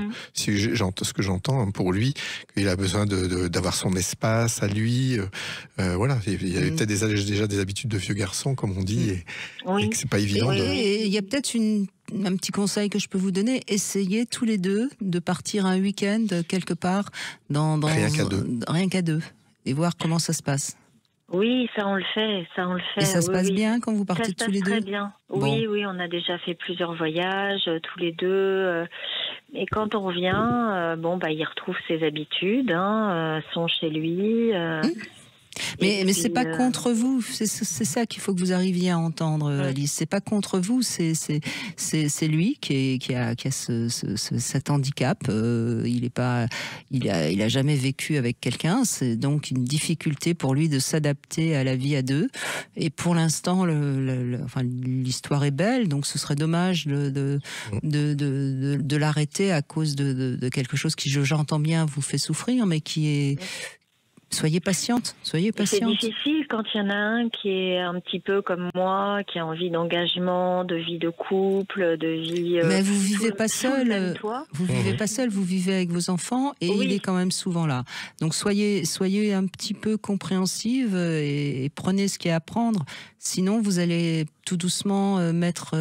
que j'entends pour lui, qu'il a besoin d'avoir son espace à lui. Voilà, il y a peut-être déjà des habitudes de vieux garçon, comme on dit, et que c'est pas évident. Et il y a peut-être un petit conseil que je peux vous donner, essayez tous les deux de partir un week-end quelque part, rien qu'à deux, et voir comment ça se passe. Oui, ça on le fait, Et ça se oui, passe oui. bien quand vous Ça partez se tous passe les deux? très bien. Bon. Oui, oui, on a déjà fait plusieurs voyages, tous les deux. Et quand on revient, il retrouve ses habitudes, sont chez lui. Mais c'est pas puis, contre vous, c'est ça qu'il faut que vous arriviez à entendre, Alice. C'est pas contre vous, c'est lui qui a cet handicap. Il a jamais vécu avec quelqu'un. C'est donc une difficulté pour lui de s'adapter à la vie à deux. Et pour l'instant, l'histoire est belle, donc ce serait dommage de l'arrêter à cause de quelque chose qui, j'entends bien, vous fait souffrir, mais qui est... Soyez patiente, soyez patiente. C'est difficile quand il y en a un qui est un petit peu comme moi, qui a envie d'engagement, de vie de couple, de vie... Mais vous vivez pas seul, vous vivez pas seul, vous vivez avec vos enfants et il est quand même souvent là. Donc soyez un petit peu compréhensive et prenez ce qu'il y a à prendre. Sinon, vous allez tout doucement mettre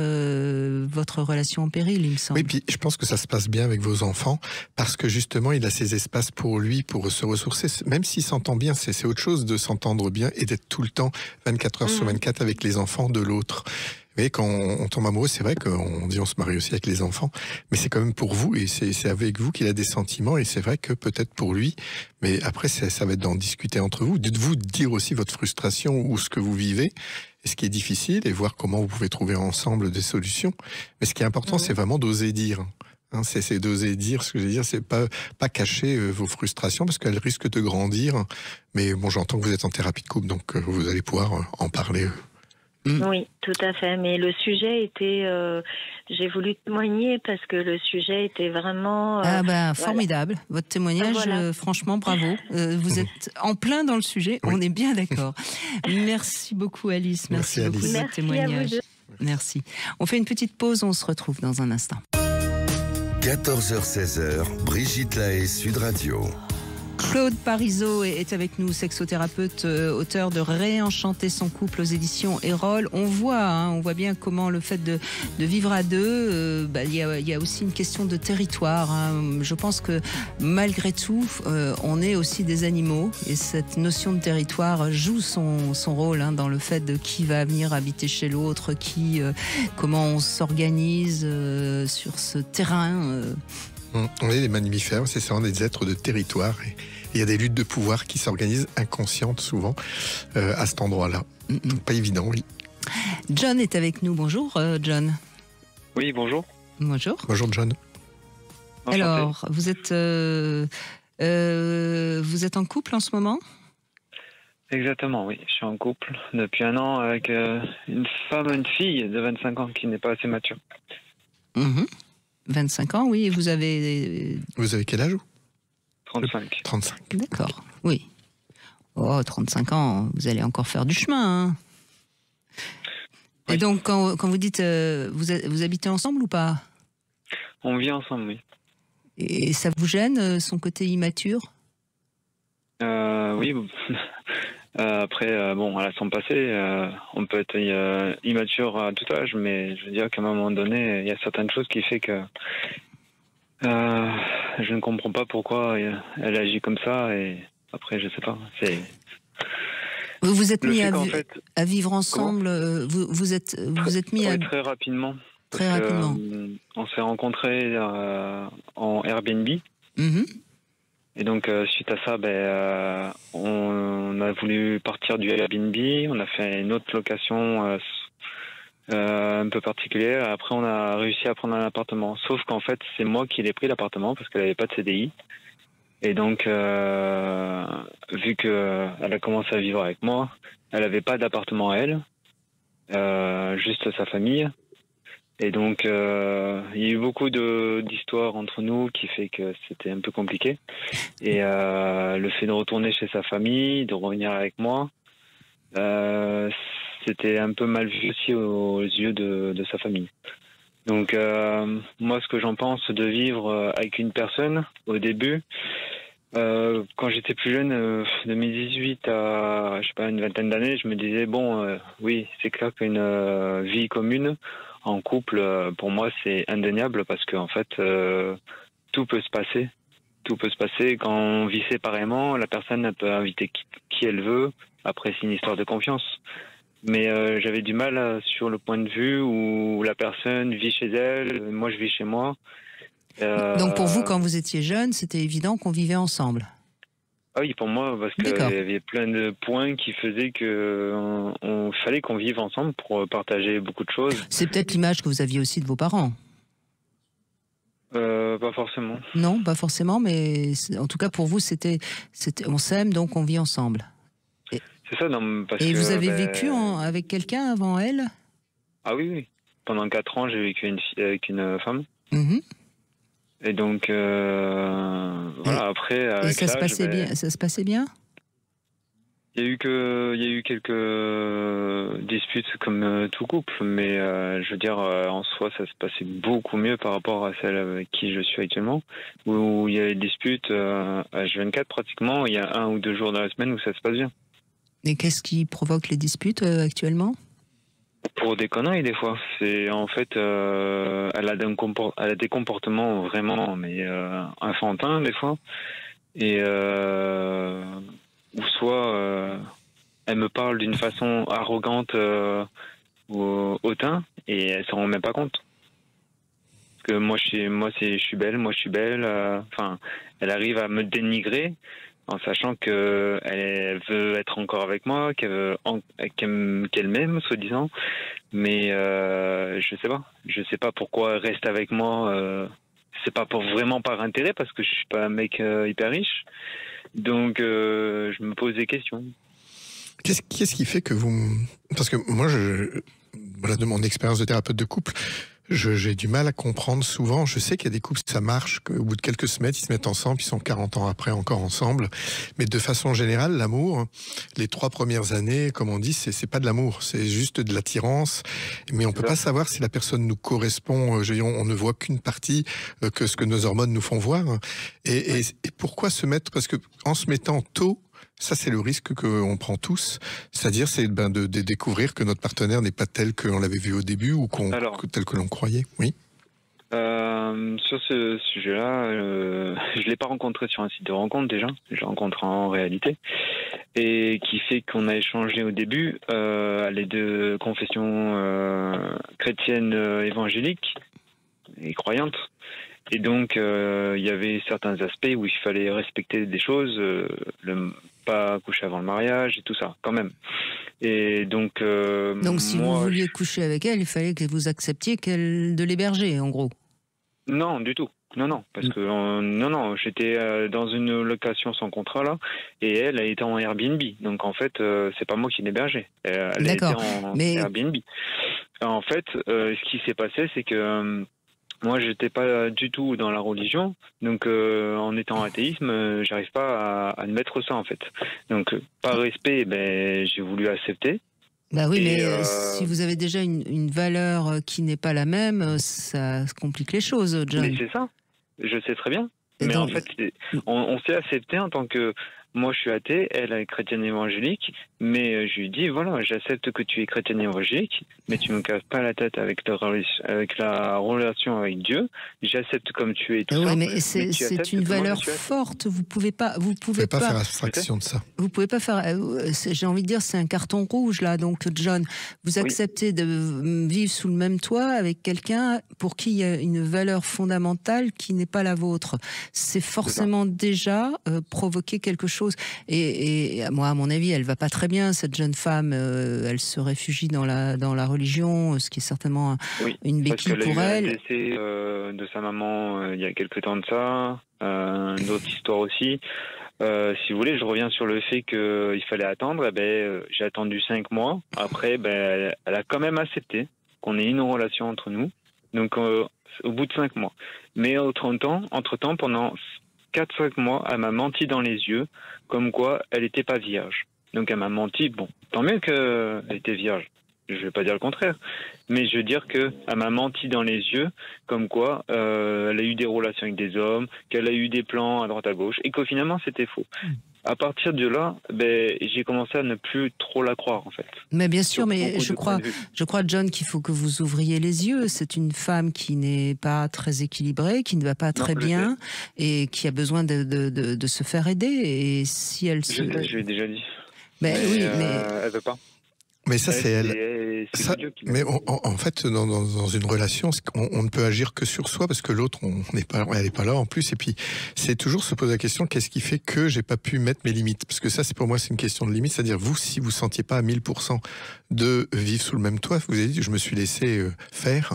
votre relation en péril, il me semble. Oui, puis je pense que ça se passe bien avec vos enfants parce que justement, il a ces espaces pour lui, pour se ressourcer. Même s'il s'entend bien, c'est autre chose de s'entendre bien et d'être tout le temps 24 heures sur 24 avec les enfants de l'autre. Mais quand on tombe amoureux, c'est vrai qu'on dit on se marie aussi avec les enfants, mais c'est quand même pour vous et c'est avec vous qu'il a des sentiments et c'est vrai que peut-être pour lui, mais après ça va être d'en discuter entre vous, de vous dire aussi votre frustration ou ce que vous vivez et ce qui est difficile et voir comment vous pouvez trouver ensemble des solutions. Mais ce qui est important, c'est vraiment d'oser dire. C'est d'oser dire, ce que je veux dire, c'est pas cacher vos frustrations parce qu'elles risquent de grandir. Mais bon, j'entends que vous êtes en thérapie de couple, donc vous allez pouvoir en parler. Oui, tout à fait. Mais le sujet était... j'ai voulu témoigner parce que le sujet était vraiment... formidable. Votre témoignage, franchement, bravo. Vous êtes en plein dans le sujet, on est bien d'accord. Merci beaucoup, Alice. Merci beaucoup de votre témoignage. Merci. On fait une petite pause, on se retrouve dans un instant. 14h-16h, Brigitte Lahaie, Sud Radio. Claude Parisot est avec nous, sexothérapeute, auteur de Réenchanter son couple aux éditions Erol. On voit bien comment le fait de vivre à deux, il y a aussi une question de territoire. Je pense que malgré tout, on est aussi des animaux et cette notion de territoire joue son rôle dans le fait de qui va venir habiter chez l'autre, comment on s'organise sur ce terrain. On est des mammifères, c'est vraiment des êtres de territoire. Et il y a des luttes de pouvoir qui s'organisent inconscientes souvent à cet endroit-là. Donc, pas évident, oui. John est avec nous. Bonjour, John. Oui, bonjour. Bonjour. Bonjour, John. Enchanté. Alors, vous êtes en couple en ce moment ? Exactement, oui. Je suis en couple depuis 1 an avec une fille de 25 ans qui n'est pas assez mature. 25 ans, oui. Et vous avez quel âge ? 35. 35. D'accord, oui. Oh, 35 ans, vous allez encore faire du chemin. Oui. Et donc, quand vous dites, vous habitez ensemble ou pas ? On vit ensemble, oui. Et ça vous gêne, son côté immature ? Oui. Après, elle a son passé. On peut être immature à tout âge, mais je veux dire qu'à un moment donné, il y a certaines choses qui fait que je ne comprends pas pourquoi elle agit comme ça. Et après, je sais pas. Vous vous êtes mis à vivre ensemble. Vous êtes mis à très rapidement. Très rapidement. On s'est rencontrés en Airbnb. Et donc, suite à ça, on a voulu partir du Airbnb. On a fait une autre location un peu particulière. Après, on a réussi à prendre un appartement. Sauf qu'en fait, c'est moi qui l'ai pris l'appartement parce qu'elle n'avait pas de CDI. Et donc, vu qu'elle a commencé à vivre avec moi, elle n'avait pas d'appartement à elle, juste sa famille. Et donc, il y a eu beaucoup d'histoires entre nous qui fait que c'était un peu compliqué. Et le fait de retourner chez sa famille, de revenir avec moi, c'était un peu mal vu aussi aux yeux de sa famille. Donc, moi, ce que j'en pense de vivre avec une personne, au début, quand j'étais plus jeune, de mes 18 à, une vingtaine d'années, je me disais, oui, c'est clair qu'une vie commune, en couple, pour moi, c'est indéniable parce qu'en fait, tout peut se passer. Tout peut se passer quand on vit séparément. La personne elle peut inviter qui elle veut, Après, c'est une histoire de confiance. Mais j'avais du mal sur le point de vue où la personne vit chez elle, moi je vis chez moi. Donc pour vous, quand vous étiez jeune, c'était évident qu'on vivait ensemble? Ah oui, pour moi, parce qu'il y avait plein de points qui faisaient que on fallait qu'on vive ensemble pour partager beaucoup de choses. C'est peut-être l'image que vous aviez aussi de vos parents? Pas forcément. Non, pas forcément, mais en tout cas pour vous, c'était on s'aime, donc on vit ensemble. C'est ça, non, parce Et que, vous avez vécu avec quelqu'un avant elle? Ah oui, oui. Pendant 4 ans, j'ai vécu avec une femme. Et donc, voilà, après... Et ça se passait bien? Ça se passait bien? Il y a eu quelques disputes comme tout couple, mais je veux dire, en soi, ça se passait beaucoup mieux par rapport à celle avec qui je suis actuellement, où il y a des disputes H24 pratiquement, il y a 1 ou 2 jours dans la semaine où ça se passe bien. Et qu'est-ce qui provoque les disputes actuellement? Pour des conneries, des fois. C'est en fait, elle a des comportements vraiment, mais enfantins des fois, et ou soit elle me parle d'une façon arrogante ou hautain, et elle s'en rend même pas compte. Parce que moi je suis belle, enfin, elle arrive à me dénigrer en sachant qu'elle veut être encore avec moi, qu'elle m'aime, soi-disant. Mais je sais pas pourquoi elle reste avec moi. C'est pas vraiment par intérêt, parce que je suis pas un mec hyper riche. Donc je me pose des questions. Qu'est-ce qui fait que vous... Parce que moi, voilà, de mon expérience de thérapeute de couple, j'ai du mal à comprendre souvent. Je sais qu'il y a des couples, ça marche, qu'au bout de quelques semaines, ils se mettent ensemble, ils sont 40 ans après encore ensemble. Mais de façon générale, l'amour, les 3 premières années, comme on dit, c'est pas de l'amour, c'est juste de l'attirance. Mais on peut pas savoir si la personne nous correspond. On ne voit qu'une partie que ce que nos hormones nous font voir. Et pourquoi se mettre... Parce que en se mettant tôt, ça, c'est le risque qu'on prend tous. C'est-à-dire, c'est de découvrir que notre partenaire n'est pas tel qu'on l'avait vu au début ou tel que l'on croyait. Oui. Sur ce sujet-là, je l'ai pas rencontré sur un site de rencontre déjà. Je l'ai rencontré en réalité. Et qui fait qu'on a échangé au début à les 2 confessions chrétiennes évangéliques et croyantes. Et donc, il y avait certains aspects où il fallait respecter des choses, pas coucher avant le mariage et tout ça, quand même. Et donc... donc si vous vouliez coucher avec elle, il fallait que vous acceptiez de l'héberger, en gros? Non, du tout. Non, parce que j'étais dans une location sans contrat, là, et elle était en Airbnb. Donc, en fait, c'est pas moi qui l'hébergeais. Elle était en Airbnb. En fait, ce qui s'est passé, c'est que... moi, j'étais pas du tout dans la religion, donc en étant athéisme, j'arrive pas à admettre ça en fait. Donc, par respect, j'ai voulu accepter. Bah oui, mais si vous avez déjà une valeur qui n'est pas la même, ça complique les choses, John. Mais c'est ça, je sais très bien. Mais en fait, on s'est accepté en tant que... Moi, je suis athée, elle est chrétienne évangélique, mais je lui dis, voilà, j'accepte que tu es chrétienne évangélique, mais tu me casses pas la tête avec la relation avec Dieu. J'accepte comme tu es, tout ça. Mais c'est une valeur forte. Vous pouvez pas faire abstraction de ça. Vous pouvez pas faire. J'ai envie de dire, c'est un carton rouge là. Donc, John, vous acceptez de vivre sous le même toit avec quelqu'un pour qui il y a une valeur fondamentale qui n'est pas la vôtre. C'est forcément déjà provoquer quelque chose. Et moi, à mon avis, elle va pas très bien, cette jeune femme. Elle se réfugie dans la religion, ce qui est certainement une béquille pour elle. Elle a eu un décès de sa maman il y a quelques temps de ça. Une autre histoire aussi. Si vous voulez, je reviens sur le fait qu'il fallait attendre. J'ai attendu 5 mois. Après, elle a quand même accepté qu'on ait une relation entre nous. Donc, au bout de 5 mois. Mais entre-temps, pendant 4-5 mois, elle m'a menti dans les yeux, comme quoi elle n'était pas vierge. Donc elle m'a menti, bon, tant mieux qu'elle était vierge, je ne vais pas dire le contraire, mais je veux dire qu'elle m'a menti dans les yeux, comme quoi elle a eu des relations avec des hommes, qu'elle a eu des plans à droite à gauche, et qu'au finalement c'était faux. À partir de là, j'ai commencé à ne plus trop la croire, en fait. Mais bien sûr, mais je crois, John, qu'il faut que vous ouvriez les yeux. C'est une femme qui n'est pas très équilibrée, qui ne va pas très bien, et qui a besoin de se faire aider. Et si elle je l'ai déjà dit. Oui, mais elle veut pas. Mais ça, c'est elle. C'est Ça, Dieu qui mais en fait, dans une relation, on ne peut agir que sur soi parce que l'autre, elle n'est pas là en plus. Et puis, c'est toujours se poser la question, qu'est-ce qui fait que j'ai pas pu mettre mes limites? Parce que ça, pour moi, c'est une question de limite. C'est-à-dire, vous, si vous sentiez pas à 1000% de vivre sous le même toit, vous avez dit, je me suis laissé faire.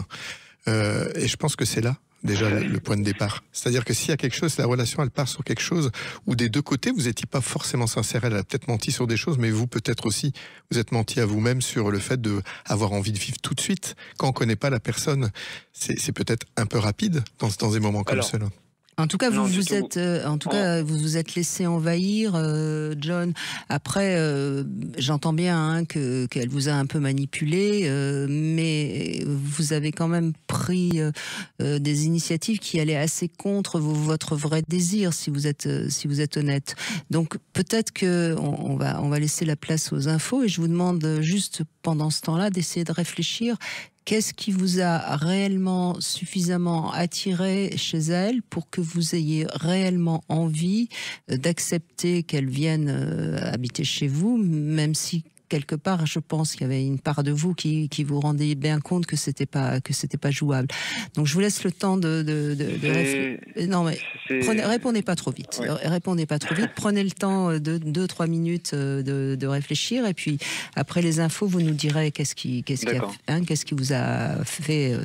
Et je pense que c'est là déjà le point de départ. C'est-à-dire que s'il y a quelque chose, la relation, elle part sur quelque chose où des deux côtés, vous n'étiez pas forcément sincère. Elle a peut-être menti sur des choses, mais vous, peut-être aussi, vous êtes menti à vous-même sur le fait d'avoir envie de vivre tout de suite. Quand on ne connaît pas la personne, c'est peut-être un peu rapide dans des moments comme ceux-là. En tout cas, Non, vous tout. vous vous êtes laissé envahir, John. Après, j'entends bien qu'elle vous a un peu manipulé, mais vous avez quand même pris des initiatives qui allaient assez contre votre vrai désir, si vous êtes honnête. Donc peut-être que on va laisser la place aux infos et je vous demande juste pendant ce temps-là d'essayer de réfléchir. Qu'est-ce qui vous a réellement suffisamment attiré chez elle pour que vous ayez réellement envie d'accepter qu'elle vienne habiter chez vous, même si quelque part, je pense qu'il y avait une part de vous qui vous rendait bien compte que c'était pas jouable. Donc, je vous laisse le temps de réfléchir. Non, mais répondez pas trop vite. Ouais. Répondez pas trop vite. Prenez le temps de 2-3 minutes de réfléchir, et puis après les infos, vous nous direz qu'est-ce qui vous a fait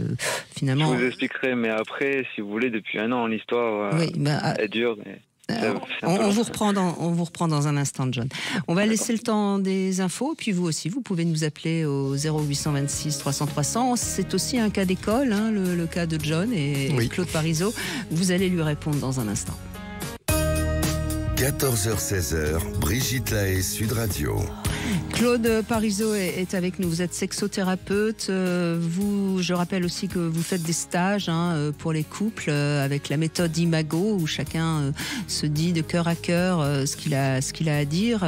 finalement. Je vous expliquerai, mais après, si vous voulez, depuis un an, l'histoire est dure. Mais... On vous reprend dans un instant, John. On va laisser le temps des infos, puis vous aussi, vous pouvez nous appeler au 0826 300 300. C'est aussi un cas d'école, hein, le cas de John et Claude Parisot. Vous allez lui répondre dans un instant. 14h-16h, Brigitte Lahaie, Sud Radio. Claude Parisot est avec nous. Vous êtes sexothérapeute. Je rappelle aussi que vous faites des stages pour les couples avec la méthode Imago, où chacun se dit de cœur à cœur ce qu'il a à dire.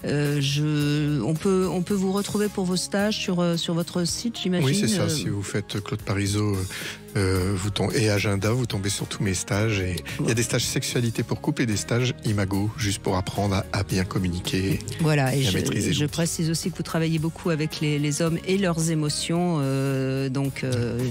On peut vous retrouver pour vos stages sur votre site, j'imagine. Oui, c'est ça. Si vous faites Claude Parisot et agenda, vous tombez sur tous mes stages. Et il y a des stages sexualité pour couple et des stages Imago, juste pour apprendre à bien communiquer. Voilà, et à maîtriser. Je précise aussi que vous travaillez beaucoup avec les hommes et leurs émotions. Donc,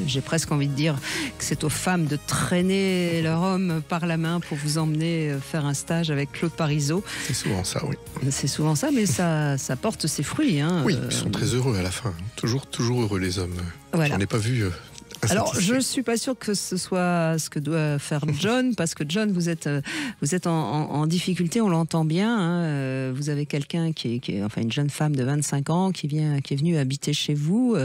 j'ai presque envie de dire que c'est aux femmes de traîner leur homme par la main pour vous emmener faire un stage avec Claude Parisot. C'est souvent ça, oui. C'est souvent ça, mais ça porte ses fruits. Hein. Oui, ils sont très heureux à la fin. Toujours heureux, les hommes. Voilà. J'en ai pas vu... Alors, je ne suis pas sûre que ce soit ce que doit faire John, parce que John, vous êtes en difficulté, on l'entend bien. Hein. Vous avez quelqu'un qui est enfin une jeune femme de 25 ans qui est venue habiter chez vous.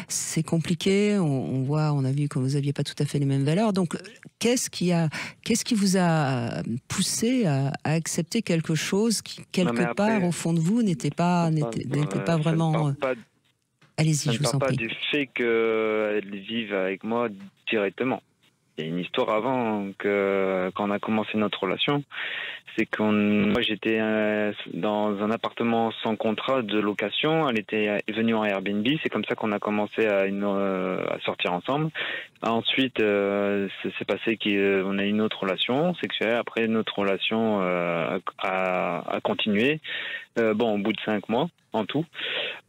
C'est compliqué. On a vu que vous n'aviez pas tout à fait les mêmes valeurs. Donc, qu'est-ce qui vous a poussé à accepter quelque chose qui quelque part au fond de vous n'était pas vraiment. Allez-y, je vous en prie. Ça ne part pas du fait qu'elle vive avec moi directement. Il y a une histoire avant quand on a commencé notre relation. C'est moi j'étais dans un appartement sans contrat de location. Elle était venue en Airbnb. C'est comme ça qu'on a commencé à sortir ensemble. Ensuite, c'est passé qu'on a une autre relation sexuelle. Après, notre relation a continué. Au bout de 5 mois en tout,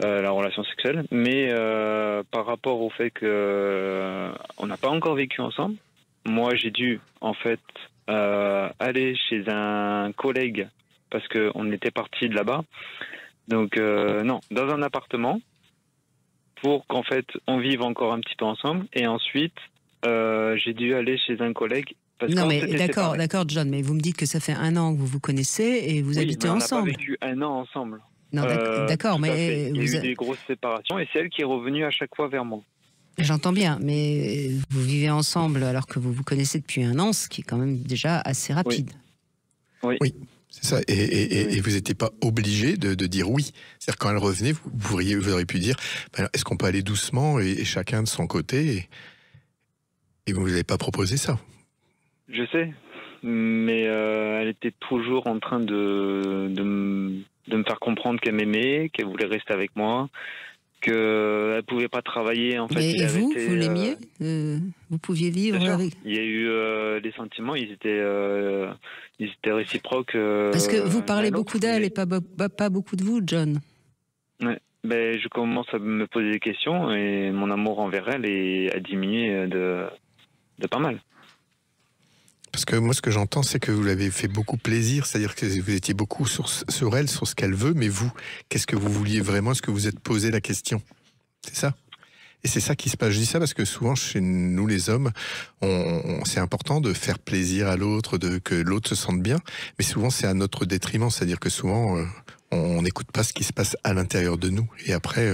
la relation sexuelle. Mais par rapport au fait qu'on n'a pas encore vécu ensemble, moi j'ai dû en fait aller chez un collègue parce qu'on était parti de là-bas. Donc dans un appartement pour qu'en fait on vive encore un petit peu ensemble. Et ensuite j'ai dû aller chez un collègue. Non mais d'accord John, mais vous me dites que ça fait 1 an que vous vous connaissez et vous habitez ensemble. On n'a pas vécu 1 an ensemble. Non, d'accord, mais il y a eu des grosses séparations et c'est elle qui est revenue à chaque fois vers moi. J'entends bien, mais vous vivez ensemble alors que vous vous connaissez depuis 1 an, ce qui est quand même déjà assez rapide. Oui. C'est ça. Et vous n'étiez pas obligé de dire oui. C'est-à-dire quand elle revenait, vous auriez pu dire est-ce qu'on peut aller doucement et chacun de son côté et vous n'avez pas proposé ça. Je sais, mais elle était toujours en train de me faire comprendre qu'elle m'aimait, qu'elle voulait rester avec moi. qu'elle ne pouvait pas travailler. En fait, et vous l'aimiez vous pouviez vivre avec... Il y a eu les sentiments, ils étaient réciproques. Parce que vous parlez beaucoup d'elle et pas beaucoup de vous, John. Ouais. Ben, je commence à me poser des questions et mon amour envers elle a diminué de pas mal. Parce que moi, ce que j'entends, c'est que vous l'avez fait beaucoup plaisir, c'est-à-dire que vous étiez beaucoup sur elle, sur ce qu'elle veut, mais vous, qu'est-ce que vous vouliez vraiment? Est-ce que vous êtes posé la question? C'est ça? Et c'est ça qui se passe. Je dis ça parce que souvent, chez nous les hommes, c'est important de faire plaisir à l'autre, que l'autre se sente bien, mais souvent c'est à notre détriment, c'est-à-dire que souvent, on n'écoute pas ce qui se passe à l'intérieur de nous. Et après,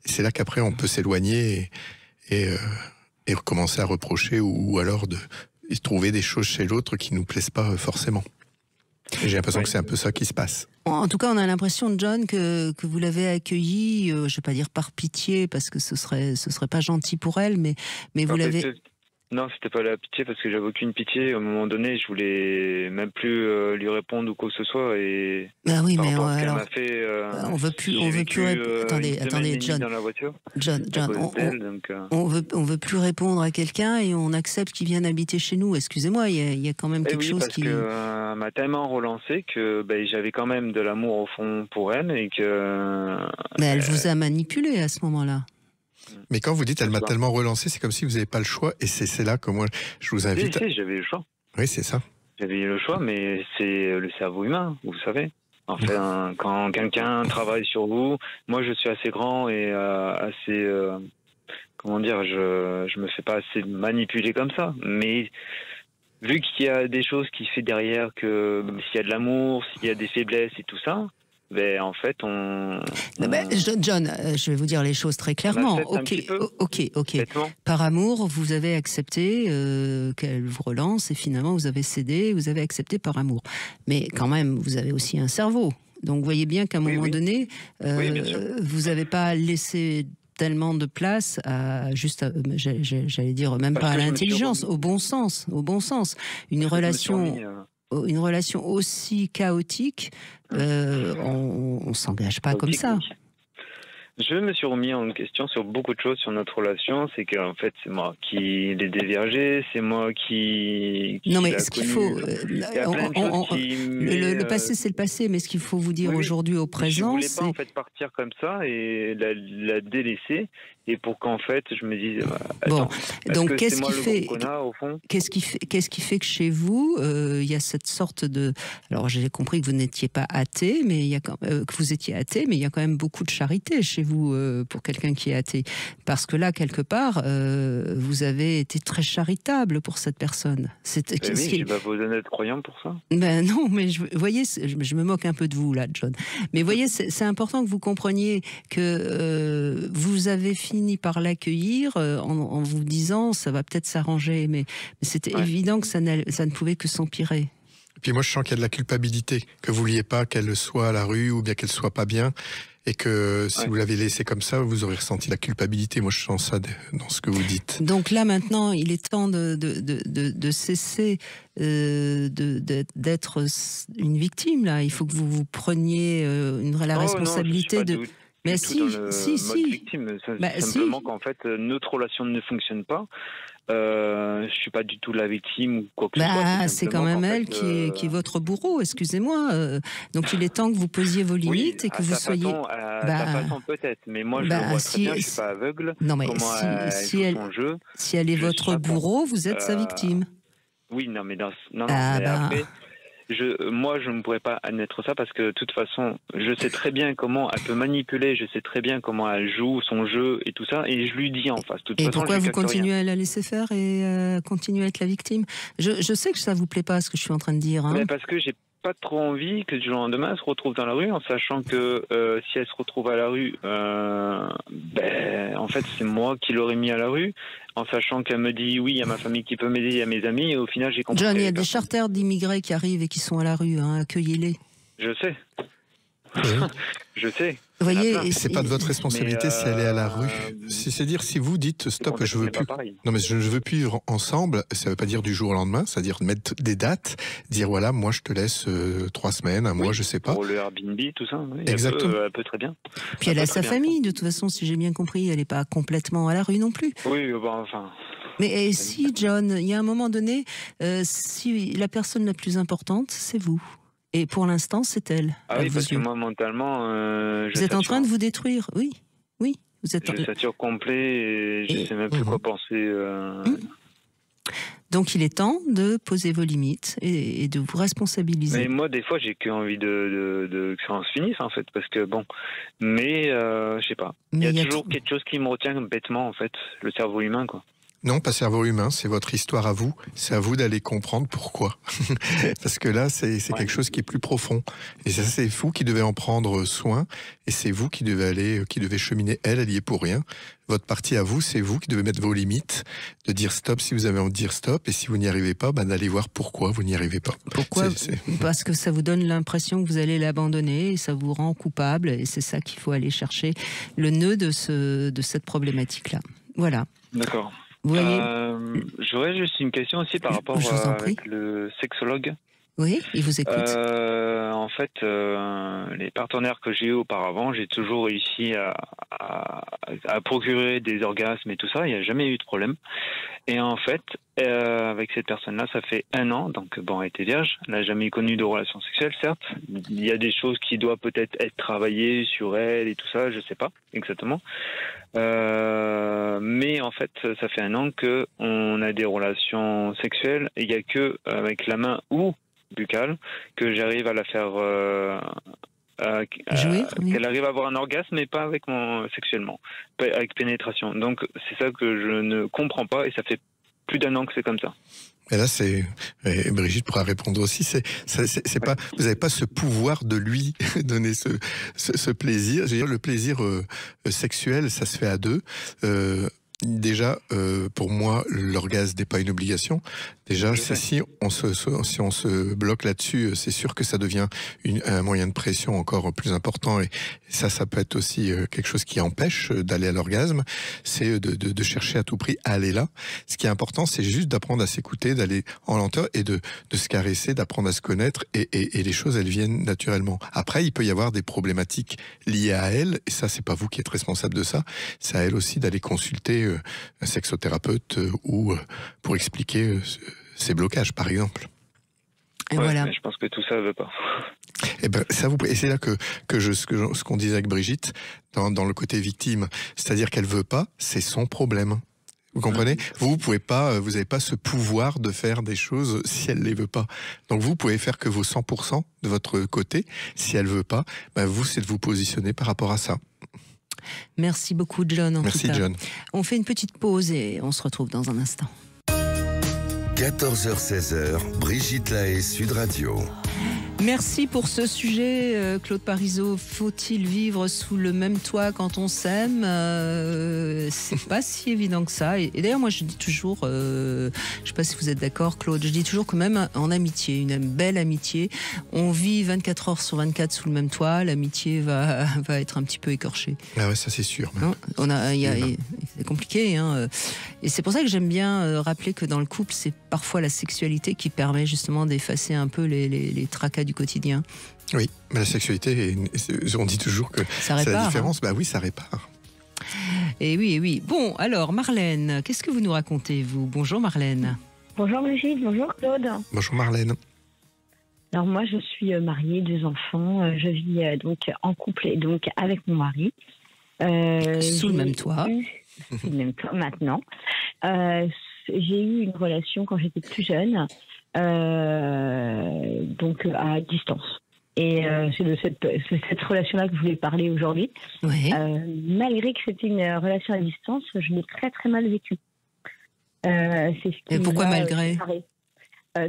c'est là qu'après, on peut s'éloigner et recommencer à reprocher ou alors de trouver des choses chez l'autre qui nous plaisent pas forcément. Et j'ai l'impression que c'est un peu ça qui se passe. En tout cas, on a l'impression, John, que vous l'avez accueillie, je vais pas dire par pitié, parce que ce serait pas gentil pour elle, mais vous l'avez... Non, c'était pas la pitié, parce que j'avais aucune pitié. À un moment donné, je voulais même plus lui répondre ou quoi que ce soit. Et bah oui, mais alors, on veut plus attendez, John. Dans la voiture, John, on veut plus répondre à quelqu'un et on accepte qu'il vienne habiter chez nous. Excusez-moi, il y a quand même quelque chose qui... parce que m'a tellement relancé que j'avais quand même de l'amour au fond pour elle et que... Mais elle vous a manipulé à ce moment-là. Mais quand vous dites elle m'a tellement relancé, c'est comme si vous n'avez pas le choix, et c'est là que moi je vous invite. Si, j'avais le choix. Oui, c'est ça. J'avais le choix, mais c'est le cerveau humain, vous savez. Enfin, quand quelqu'un travaille sur vous, moi je suis assez grand et assez, comment dire, je me fais pas assez manipuler comme ça. Mais vu qu'il y a des choses qui se fait derrière, que s'il y a de l'amour, s'il y a des faiblesses et tout ça. Ben, en fait, John, je vais vous dire les choses très clairement. Ok. Par amour, vous avez accepté qu'elle vous relance et finalement vous avez cédé, vous avez accepté par amour. Mais quand même, vous avez aussi un cerveau. Donc, vous voyez bien qu'à un moment donné, vous n'avez pas laissé tellement de place j'allais dire, même pas à l'intelligence, au bon sens. Une relation aussi chaotique, on s'engage pas comme ça. Je me suis remis en question sur beaucoup de choses sur notre relation. C'est qu'en fait, c'est moi qui l'ai dévergé, c'est moi qui non, mais ce qu'il faut... le passé, c'est le passé, mais ce qu'il faut vous dire aujourd'hui au présent, c'est... Je voulais pas en fait partir comme ça et la délaisser, et pour qu'en fait, je me dise... Bon, donc qu'est-ce qui fait que chez vous, il y a cette sorte de... Alors, j'ai compris que vous n'étiez pas athée, mais que vous étiez athée, mais il y a quand même beaucoup de charité chez vous pour quelqu'un qui est athée. Parce que là, quelque part, vous avez été très charitable pour cette personne. Je ne vais pas vous donner de croyant pour ça. Ben non, mais vous voyez, je me moque un peu de vous là, John. Mais vous voyez, c'est important que vous compreniez que vous avez fini par l'accueillir en vous disant ça va peut-être s'arranger, mais c'était évident que ça ne pouvait que s'empirer. Et puis moi, je sens qu'il y a de la culpabilité, que vous vouliez pas qu'elle soit à la rue ou bien qu'elle soit pas bien. Et que si vous l'avez laissé comme ça, vous aurez ressenti la culpabilité. Moi, je sens ça dans ce que vous dites. Donc là, maintenant, il est temps de cesser d'être une victime. Là, il faut que vous preniez la responsabilité de... Mais si. Victime. Simplement qu'en fait, notre relation ne fonctionne pas. Je suis pas du tout la victime ou quoi que ce soit. C'est quand même elle qui est votre bourreau, excusez-moi. Donc il est temps que vous posiez vos limites et que vous soyez... sa façon peut-être, mais moi je le vois très bien, je suis pas aveugle. Non mais si elle est votre bourreau, vous êtes sa victime. Oui, non mais après... Moi, je ne pourrais pas admettre ça parce que de toute façon, je sais très bien comment elle peut manipuler, je sais très bien comment elle joue son jeu et tout ça, et je lui dis en face. Et pourquoi vous continuez à la laisser faire et continuer à être la victime? Je sais que ça vous plaît pas ce que je suis en train de dire. Mais parce que j'ai pas trop envie que du jour au lendemain elle se retrouve dans la rue, en sachant que si elle se retrouve à la rue, en fait c'est moi qui l'aurais mis à la rue, en sachant qu'elle me dit oui, il y a ma famille qui peut m'aider, il y a mes amis, et au final j'ai compris. John, il y a des charters d'immigrés qui arrivent et qui sont à la rue, accueillez-les. Je sais. Je sais. Vous voyez, c'est pas de votre responsabilité si elle est à la rue. C'est-à-dire si vous dites stop, je veux plus. Non mais je ne veux plus vivre ensemble. Ça veut pas dire du jour au lendemain. C'est-à-dire mettre des dates, dire voilà, moi je te laisse 3 semaines, un mois, je sais pas. Pour le Airbnb, tout ça. Oui, exactement. Elle peut très bien. Puis elle a sa famille. De toute façon, si j'ai bien compris, elle n'est pas complètement à la rue non plus. Oui, bon, enfin. Mais si, John, il y a un moment donné, si la personne la plus importante, c'est vous. Et pour l'instant, c'est elle. Ah oui, parce que moi, mentalement, vous êtes en train de vous détruire, oui. Oui, vous êtes. Je sature complet et je ne sais même plus quoi penser. Donc, il est temps de poser vos limites et de vous responsabiliser. Mais moi, des fois, j'ai qu'envie que ça en se finisse, en fait, parce que bon. Mais je sais pas. Il y a toujours quelque chose qui me retient bêtement, en fait, le cerveau humain, quoi. Non, pas cerveau humain, c'est votre histoire à vous. C'est à vous d'aller comprendre pourquoi. Parce que là, c'est quelque chose qui est plus profond. Et ça, c'est vous qui devez en prendre soin. Et c'est vous qui devez cheminer. Elle y est pour rien. Votre partie à vous, c'est vous qui devez mettre vos limites, de dire stop si vous avez envie de dire stop. Et si vous n'y arrivez pas, d'aller voir pourquoi vous n'y arrivez pas. Pourquoi ? Parce que ça vous donne l'impression que vous allez l'abandonner et ça vous rend coupable. Et c'est ça qu'il faut aller chercher, le nœud de cette problématique-là. Voilà. D'accord. J'aurais juste une question aussi par rapport avec le sexologue. Oui, il vous écoute. En fait, les partenaires que j'ai eu auparavant, j'ai toujours réussi à procurer des orgasmes et tout ça. Il n'y a jamais eu de problème. Et en fait, avec cette personne-là, ça fait 1 an. Donc, bon, elle était vierge. Elle n'a jamais connu de relation sexuelle, certes. Il y a des choses qui doivent peut-être être travaillées sur elle et tout ça. Je ne sais pas exactement. Mais en fait, ça fait 1 an qu'on a des relations sexuelles. Et il n'y a que avec la main ou buccale que j'arrive à la faire qu'elle arrive à avoir un orgasme mais pas avec sexuellement, avec pénétration. Donc c'est ça que je ne comprends pas et ça fait plus d'1 an que c'est comme ça. Et là, et Brigitte pourra répondre aussi, pas, vous n'avez pas ce pouvoir de lui donner ce plaisir. Je veux dire, le plaisir sexuel, ça se fait à 2. Déjà, pour moi, l'orgasme n'est pas une obligation. Déjà, si on se bloque là-dessus, c'est sûr que ça devient un moyen de pression encore plus important. Et ça peut être aussi quelque chose qui empêche d'aller à l'orgasme. C'est de chercher à tout prix à aller là. Ce qui est important, c'est juste d'apprendre à s'écouter, d'aller en lenteur et de se caresser, d'apprendre à se connaître. Et les choses, elles viennent naturellement. Après, il peut y avoir des problématiques liées à elle. Et ça, c'est pas vous qui êtes responsable de ça. C'est à elle aussi d'aller consulter un sexothérapeute ou pour expliquer ces blocages, par exemple. Et voilà. Je pense que tout ça ne veut pas. Et c'est là que ce qu'on disait avec Brigitte dans le côté victime, c'est-à-dire qu'elle veut pas, c'est son problème. Vous comprenez ? Vous n'avez pas ce pouvoir de faire des choses si elle les veut pas. Donc vous pouvez faire que vos 100% de votre côté. Si elle veut pas, vous, c'est de vous positionner par rapport à ça. Merci beaucoup, John. Merci, John. On fait une petite pause et on se retrouve dans un instant. 14h-16h, Brigitte Lahaie, Sud Radio. Merci pour ce sujet, Claude Parisot. Faut-il vivre sous le même toit quand on s'aime ? C'est pas si évident que ça. Et d'ailleurs, moi, je dis toujours, je sais pas si vous êtes d'accord, Claude, je dis toujours que même en amitié, une belle amitié, on vit 24 heures sur 24 sous le même toit, l'amitié va être un petit peu écorchée. Ah ouais, ça c'est sûr. C'est compliqué, hein. Et c'est pour ça que j'aime bien rappeler que dans le couple, c'est parfois la sexualité qui permet justement d'effacer un peu les tracas du quotidien. Oui, mais la sexualité, on dit toujours que c'est la différence. Hein. Oui, ça répare. Et oui. Bon, alors Marlène, qu'est-ce que vous nous racontez, vous ? Bonjour Marlène. Bonjour Brigitte, bonjour Claude. Bonjour Marlène. Alors moi, je suis mariée, 2 enfants. Je vis donc en couple et donc avec mon mari. Sous le même toit. Sous le même toit maintenant. J'ai eu une relation quand j'étais plus jeune. Donc à distance. Et c'est de cette relation-là que je voulais parler aujourd'hui. Oui. Malgré que c'était une relation à distance, je l'ai très très mal vécue. Et pourquoi malgré ?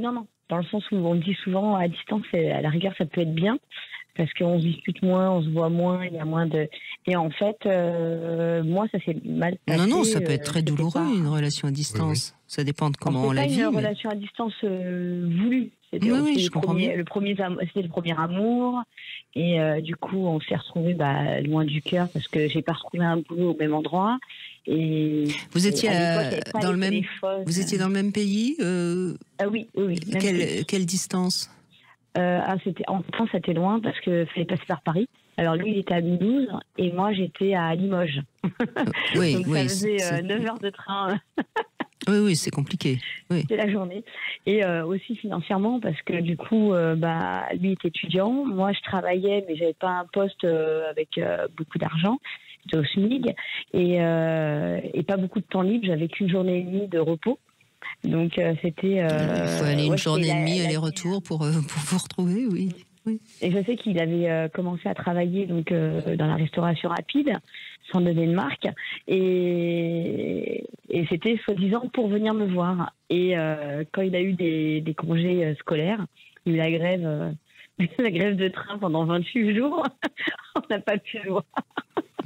Non, dans le sens où on dit souvent à distance, à la rigueur ça peut être bien, parce qu'on se discute moins, on se voit moins, il y a moins de... Et en fait, moi, ça s'est mal passé. Non, ça peut être très douloureux, une relation à distance. Oui. Ça dépend de comment on la vit. C'est pas une relation à distance voulue. C'était je comprends bien. C'était le premier amour. Et du coup, on s'est retrouvés loin du cœur parce que j'ai pas retrouvé un boulot au même endroit. Et vous étiez dans le même... Vous étiez dans le même pays Oui. Quelle distance? En France, c'était loin parce qu'il fallait passer par Paris. Alors lui, il était à Mulhouse et moi, j'étais à Limoges. Donc ça faisait 9 heures de train. Oui, c'est compliqué. Oui. C'est la journée. Et aussi financièrement, parce que du coup, lui était étudiant. Moi, je travaillais, mais j'avais pas un poste avec beaucoup d'argent. J'étais au SMIC. Et pas beaucoup de temps libre. J'avais qu'une journée et demie de repos. Donc, c'était... il faut aller une journée et demie, aller-retour pour vous retrouver, oui. Et je sais qu'il avait commencé à travailler donc, dans la restauration rapide, sans donner de marque. Et c'était soi-disant pour venir me voir. Et quand il a eu des congés scolaires, il y a eu la grève de train pendant 28 jours, on n'a pas pu le voir.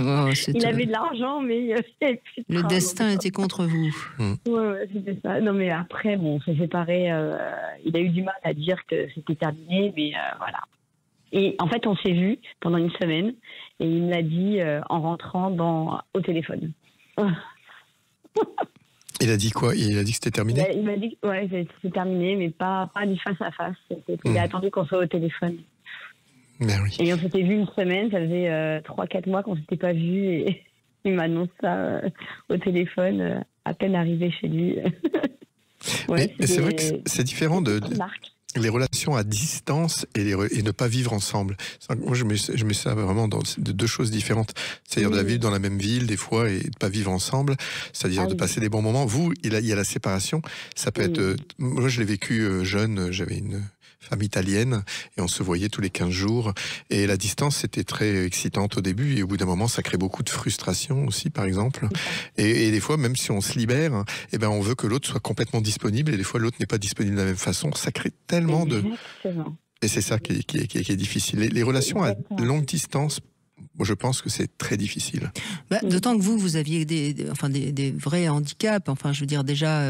Il avait de l'argent, mais il avait plus de train. Le destin était contre vous. Ouais, c'était ça. Non, mais après, on s'est séparés. Il a eu du mal à dire que c'était terminé, mais voilà. Et en fait, on s'est vus pendant une semaine, et il me l'a dit en rentrant au téléphone. Il a dit quoi? Il a dit que c'était terminé? Il m'a dit que c'était terminé, mais pas du face à face. Il a attendu qu'on soit au téléphone. Ben oui. Et on s'était vu une semaine, ça faisait 3-4 mois qu'on ne s'était pas vu, et il m'annonce ça au téléphone, à peine arrivé chez lui. Mais c'est vrai que c'est différent les relations à distance et ne pas vivre ensemble. Moi, je mets ça vraiment dans de deux choses différentes. C'est-à-dire de vivre dans la même ville, des fois, et de pas vivre ensemble. C'est-à-dire de passer des bons moments. Vous, il y a la séparation. Ça peut être... moi, je l'ai vécu jeune. J'avais une femme italienne et on se voyait tous les 15 jours. Et la distance, c'était très excitante au début. Et au bout d'un moment, ça crée beaucoup de frustration aussi, par exemple. Et des fois, même si on se libère, on veut que l'autre soit complètement disponible. Et des fois, l'autre n'est pas disponible de la même façon. Ça crée tellement de... Et c'est ça qui est difficile. Les relations à longue distance, je pense que c'est très difficile. D'autant que vous aviez des vrais handicaps. Enfin, je veux dire déjà,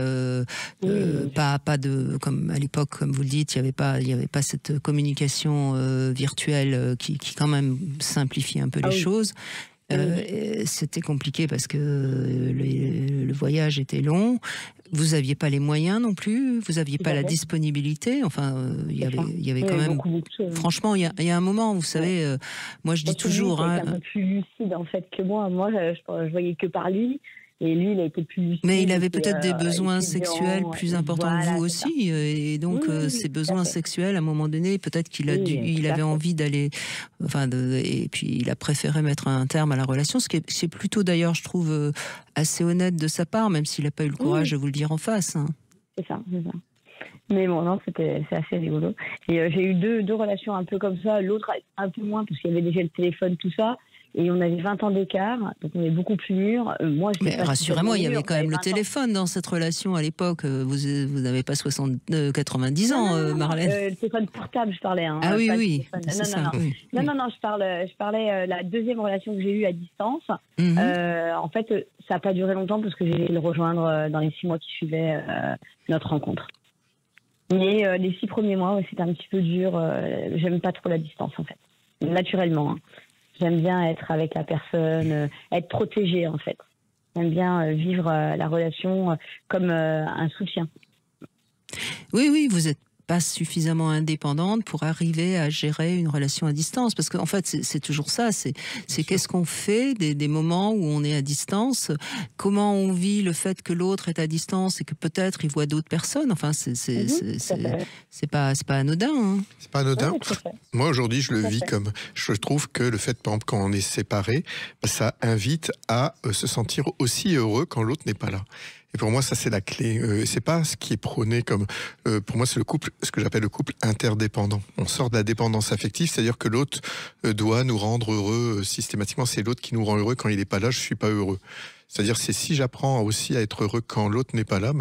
pas de, comme à l'époque, comme vous le dites, il y avait pas cette communication virtuelle qui quand même simplifie un peu les choses. C'était compliqué parce que le voyage était long. Vous n'aviez pas les moyens non plus. Vous n'aviez pas la disponibilité. Enfin, il y avait quand même. Franchement, il y a un moment, vous savez, moi je dis toujours. Il était un peu plus lucide en fait que moi. Moi, je voyais que par lui. Et lui, il a été plus lucide. Mais il avait peut-être des besoins sexuels plus importants que vous aussi. Et donc, ces besoins sexuels, à un moment donné, peut-être qu'il avait envie d'aller... et puis, il a préféré mettre un terme à la relation, ce qui est plutôt, d'ailleurs, je trouve, assez honnête de sa part, même s'il n'a pas eu le courage de vous le dire en face. Hein. C'est ça. Mais bon, non, c'est assez rigolo. Et j'ai eu deux relations un peu comme ça. L'autre, un peu moins, parce qu'il y avait déjà le téléphone, tout ça. Et on avait 20 ans d'écart, donc on est beaucoup plus mûrs. Mais rassurez-moi, il y avait quand même le téléphone dans cette relation à l'époque. Vous n'avez pas 90 ans, Marlène. Le téléphone portable, je parlais. Hein, oui. Non, je parlais la deuxième relation que j'ai eue à distance. En fait, ça n'a pas duré longtemps parce que j'ai dû le rejoindre dans les 6 mois qui suivaient notre rencontre. Mais les 6 premiers mois, c'était un petit peu dur. J'aime pas trop la distance, en fait. Naturellement, hein. J'aime bien être avec la personne, être protégée en fait. J'aime bien vivre la relation comme un soutien. Oui, vous êtes pas suffisamment indépendante pour arriver à gérer une relation à distance, parce qu'en fait c'est toujours ça, c'est qu'est-ce qu'on fait des moments où on est à distance, comment on vit le fait que l'autre est à distance et que peut-être il voit d'autres personnes. Enfin c'est pas anodin. Hein. C'est pas anodin. Moi aujourd'hui je le vis comme, je trouve que le fait par exemple quand on est séparés, ça invite à se sentir aussi heureux quand l'autre n'est pas là. Et pour moi, ça c'est la clé. C'est pas ce qui est prôné comme. Pour moi, c'est le couple, ce que j'appelle le couple interdépendant. On sort de la dépendance affective, c'est-à-dire que l'autre doit nous rendre heureux systématiquement. C'est l'autre qui nous rend heureux quand il n'est pas là. Je suis pas heureux. C'est-à-dire, c'est si j'apprends aussi à être heureux quand l'autre n'est pas là,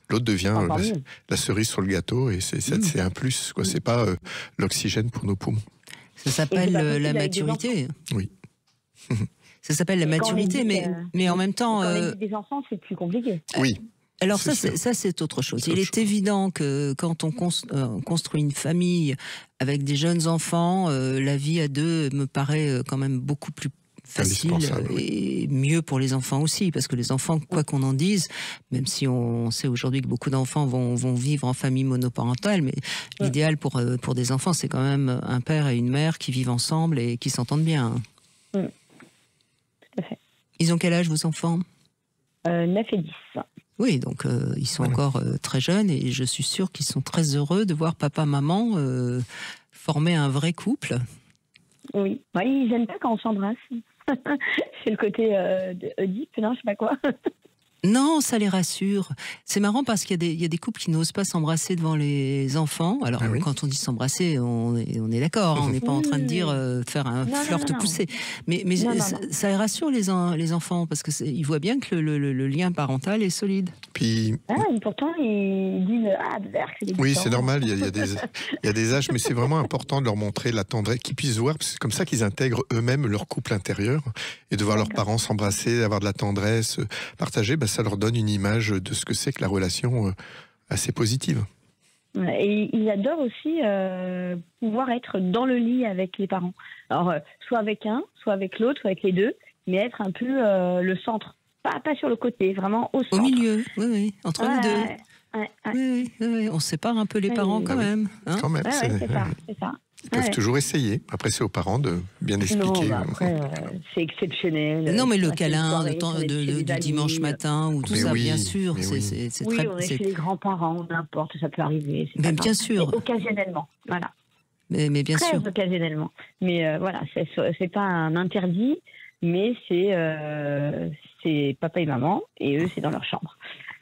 l'autre devient la cerise sur le gâteau et c'est un plus. Quoi. C'est pas l'oxygène pour nos poumons. Ça s'appelle la maturité. Oui. Ça s'appelle la maturité, mais en même temps... Quand on a des enfants, c'est plus compliqué. Oui. Alors ça, c'est autre chose. Il est évident que quand on construit une famille avec des jeunes enfants, la vie à deux me paraît quand même beaucoup plus facile et mieux pour les enfants aussi, parce que les enfants, quoi qu'on en dise, même si on sait aujourd'hui que beaucoup d'enfants vont vivre en famille monoparentale, mais l'idéal pour des enfants, c'est quand même un père et une mère qui vivent ensemble et qui s'entendent bien. Tout à fait. Ils ont quel âge, vos enfants ? 9 et 10. Oui, donc ils sont encore très jeunes et je suis sûre qu'ils sont très heureux de voir papa-maman former un vrai couple. Oui, ils n'aiment pas quand on s'embrasse. C'est le côté Oedipe, non, je sais pas quoi. Non, ça les rassure. C'est marrant parce qu'il y a des couples qui n'osent pas s'embrasser devant les enfants. Alors, quand on dit s'embrasser, on est d'accord. On n'est pas en train de dire faire un flirt poussé. Mais ça les rassure les enfants parce qu'ils voient bien que le lien parental est solide. Puis... pourtant, ils disent c'est des oui, c'est normal. Il y a des âges, mais c'est vraiment important de leur montrer la tendresse, qu'ils puissent voir. C'est comme ça qu'ils intègrent eux-mêmes leur couple intérieur et de voir leurs parents s'embrasser, avoir de la tendresse, partager. Ça leur donne une image de ce que c'est que la relation assez positive. Et ils adorent aussi pouvoir être dans le lit avec les parents. Alors, soit avec un, soit avec l'autre, soit avec les deux, mais être un peu le centre. Pas sur le côté, vraiment au centre. Au milieu, oui, entre les deux. Oui, on sépare un peu les parents quand même. Hein, quand même, c'est ça. Ils peuvent toujours essayer. Après, c'est aux parents de bien expliquer. Non, après, c'est exceptionnel. Non, mais le câlin du dimanche matin ou tout ça, bien sûr. C'est très... on est chez les grands-parents, n'importe, ça peut arriver. Mais bien sûr. Mais occasionnellement, voilà. Mais bien très sûr. Occasionnellement. Mais voilà, c'est pas un interdit, mais c'est papa et maman, et eux, c'est dans leur chambre.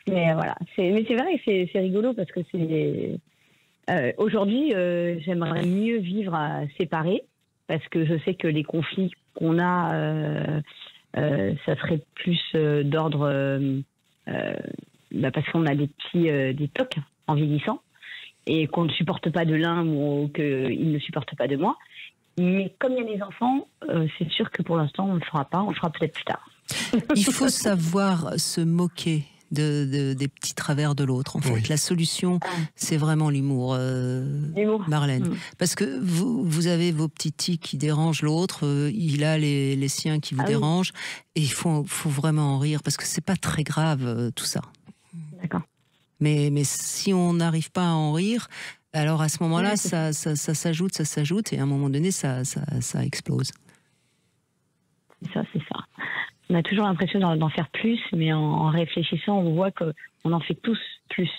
Mais voilà, mais c'est vrai que c'est rigolo parce que c'est... aujourd'hui, j'aimerais mieux vivre séparés parce que je sais que les conflits qu'on a, ça serait plus d'ordre parce qu'on a des tocs en vieillissant et qu'on ne supporte pas de l'un ou qu'il ne supporte pas de moi. Mais comme il y a les enfants, c'est sûr que pour l'instant, on ne le fera pas. On le fera peut-être plus tard. Il faut savoir se moquer des petits travers de l'autre. En fait, la solution, c'est vraiment l'humour, Marlène. Parce que vous avez vos petits tics qui dérangent l'autre, il a les siens qui vous dérangent, et il faut vraiment en rire, parce que c'est pas très grave, tout ça. D'accord. Mais si on n'arrive pas à en rire, alors à ce moment-là, ça s'ajoute, et à un moment donné, ça explose. C'est ça. On a toujours l'impression d'en faire plus, mais en réfléchissant, on voit qu'on en fait tous plus.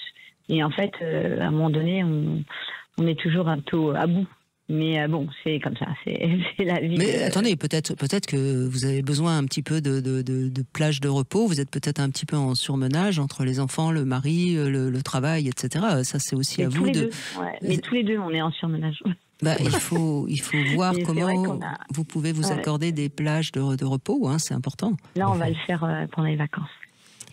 Et en fait, à un moment donné, on est toujours un peu à bout. Mais bon, c'est comme ça, c'est la vie. Mais attendez, peut-être que vous avez besoin un petit peu de plage de repos. Vous êtes peut-être un petit peu en surmenage entre les enfants, le mari, le travail, etc. Ça, c'est aussi à vous de... Mais tous les deux, on est en surmenage. Il faut voir comment vous pouvez vous accorder des plages de repos, hein, c'est important. Là, on va le faire pendant les vacances.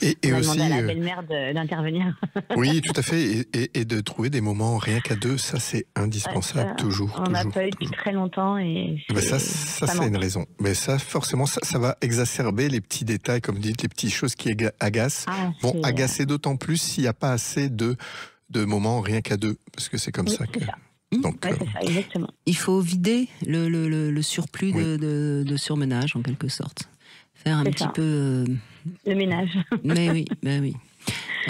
Et on va aussi, demander à la belle-mère d'intervenir. Oui, tout à fait. Et de trouver des moments rien qu'à deux, ça c'est indispensable, toujours. On n'a pas eu depuis très longtemps. Et ça c'est une raison. Mais ça, forcément, ça va exacerber les petits détails, comme vous dites, les petites choses qui agacent. Vont agacer d'autant plus s'il n'y a pas assez de moments rien qu'à deux. Parce que c'est comme ça que... Donc, c'est ça, exactement. Il faut vider le surplus de surmenage, en quelque sorte. Faire un petit peu... le ménage. Mais oui.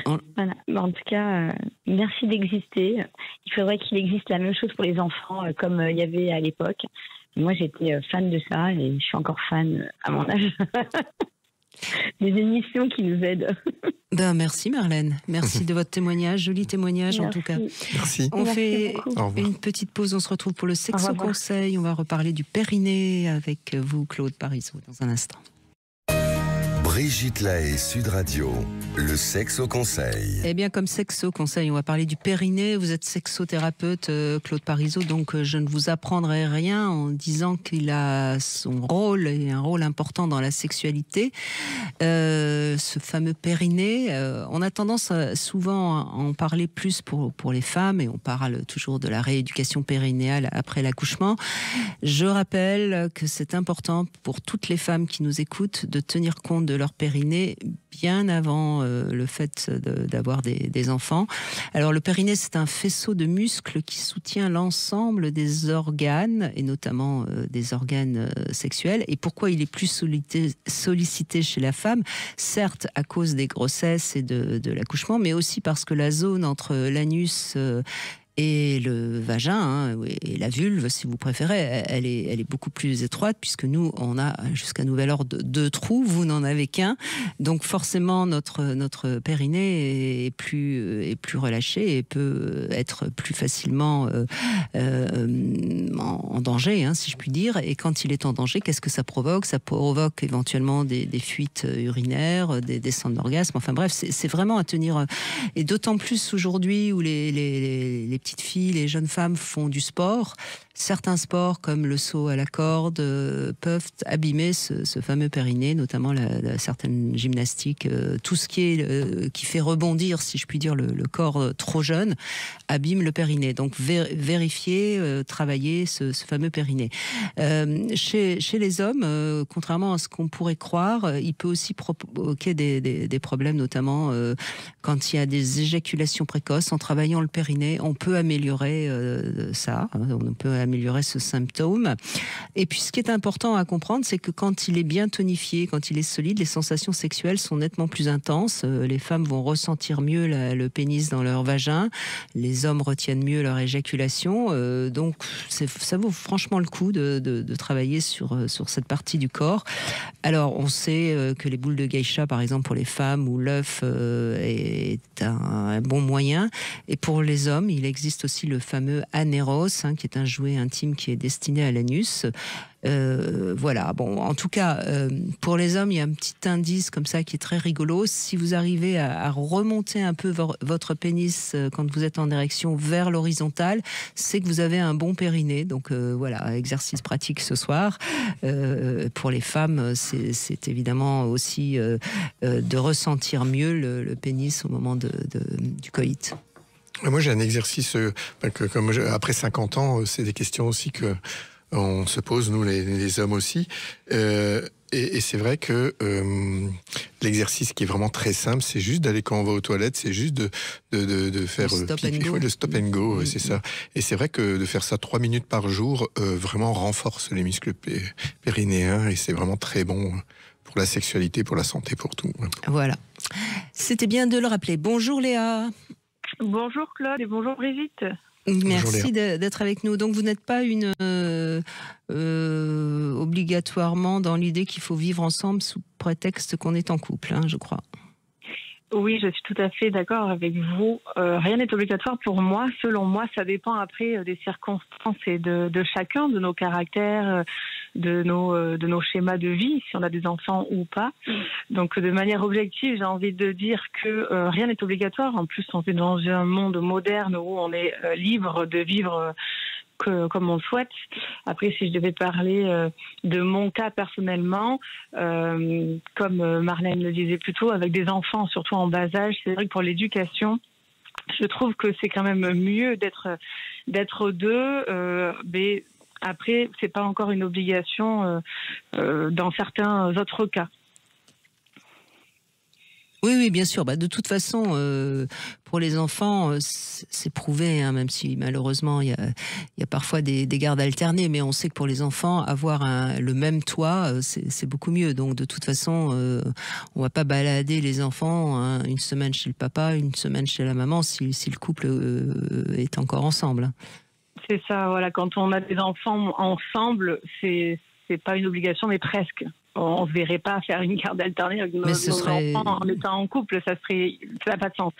Voilà. En tout cas, merci d'exister. Il faudrait qu'il existe la même chose pour les enfants, comme il y avait à l'époque. Moi, j'étais fan de ça et je suis encore fan à mon âge. Des émissions qui nous aident. Merci Marlène, merci de votre témoignage, joli témoignage en tout cas. Merci. On fait une petite pause, on se retrouve pour le sexo-conseil, on va reparler du périnée avec vous Claude Parisot dans un instant. Brigitte Lahaie, Sud Radio, le sexe au conseil. Eh bien, comme sexe au conseil, on va parler du périnée. Vous êtes sexothérapeute, Claude Parisot, donc je ne vous apprendrai rien en disant qu'il a son rôle et un rôle important dans la sexualité. Ce fameux périnée, on a tendance souvent à en parler plus pour les femmes, et on parle toujours de la rééducation périnéale après l'accouchement. Je rappelle que c'est important pour toutes les femmes qui nous écoutent de tenir compte de leur périnée bien avant le fait d'avoir des enfants. Alors le périnée, c'est un faisceau de muscles qui soutient l'ensemble des organes, et notamment des organes sexuels. Et pourquoi il est plus sollicité chez la femme? Certes à cause des grossesses et de l'accouchement, mais aussi parce que la zone entre l'anus et le vagin, et la vulve, si vous préférez, elle est beaucoup plus étroite, puisque nous, on a jusqu'à nouvel ordre 2 trous, vous n'en avez qu'un. Donc forcément, notre périnée est plus relâché et peut être plus facilement en danger, si je puis dire. Et quand il est en danger, qu'est-ce que ça provoque? Ça provoque éventuellement des fuites urinaires, des descentes d'orgasme. Enfin bref, c'est vraiment à tenir. Et d'autant plus aujourd'hui où les petites filles, les jeunes femmes font du sport. Certains sports, comme le saut à la corde, peuvent abîmer ce fameux périnée, notamment certaines gymnastiques. Tout ce qui fait rebondir, si je puis dire, le corps trop jeune, abîme le périnée. Donc vérifier, travailler ce fameux périnée. Chez les hommes, contrairement à ce qu'on pourrait croire, il peut aussi provoquer des problèmes, notamment quand il y a des éjaculations précoces. En travaillant le périnée, on peut améliorer ça. On peut améliorer ce symptôme. Et puis ce qui est important à comprendre, c'est que quand il est bien tonifié, quand il est solide, les sensations sexuelles sont nettement plus intenses. Les femmes vont ressentir mieux le pénis dans leur vagin. Les hommes retiennent mieux leur éjaculation. Donc ça vaut franchement le coup de travailler sur cette partie du corps. Alors on sait que les boules de geisha, par exemple pour les femmes, ou l'œuf est un bon moyen. Et pour les hommes, il existe aussi le fameux anéros, qui est un jouet intime qui est destiné à l'anus. Voilà, bon, en tout cas, pour les hommes, il y a un petit indice comme ça qui est très rigolo. Si vous arrivez à remonter un peu votre pénis quand vous êtes en érection vers l'horizontale, c'est que vous avez un bon périnée. Donc voilà, exercice pratique ce soir. Pour les femmes, c'est évidemment aussi de ressentir mieux le pénis au moment du coït. Moi, j'ai un exercice après 50 ans, c'est des questions aussi que on se pose, nous les hommes aussi. Et c'est vrai que l'exercice qui est vraiment très simple, c'est juste d'aller, quand on va aux toilettes, c'est juste de faire le stop and go, c'est ça. Et c'est vrai que de faire ça 3 minutes par jour vraiment renforce les muscles périnéens, et c'est vraiment très bon pour la sexualité, pour la santé, pour tout. Voilà. C'était bien de le rappeler. Bonjour Léa. Bonjour Claude et bonjour Brigitte. Merci d'être avec nous. Donc vous n'êtes pas obligatoirement dans l'idée qu'il faut vivre ensemble sous prétexte qu'on est en couple, je crois. Oui, je suis tout à fait d'accord avec vous. Rien n'est obligatoire pour moi. Selon moi, ça dépend après des circonstances et de chacun, de nos caractères, de nos schémas de vie, si on a des enfants ou pas. Donc, de manière objective, j'ai envie de dire que rien n'est obligatoire. En plus, on est dans un monde moderne où on est libre de vivre comme on le souhaite. Après, si je devais parler de mon cas personnellement, comme Marlène le disait plus tôt, avec des enfants, surtout en bas âge, c'est vrai que pour l'éducation, je trouve que c'est quand même mieux d'être deux, mais après, c'est pas encore une obligation dans certains autres cas. Oui, bien sûr. De toute façon, pour les enfants, c'est prouvé, même si malheureusement il y a parfois des gardes alternés, mais on sait que pour les enfants, avoir le même toit, c'est beaucoup mieux. Donc de toute façon, on va pas balader les enfants une semaine chez le papa, une semaine chez la maman, si le couple est encore ensemble. C'est ça, voilà. Quand on a des enfants ensemble, c'est pas une obligation, mais presque. On ne se verrait pas faire une garde alternée avec nos enfants en étant en couple, ça n'a pas de sens.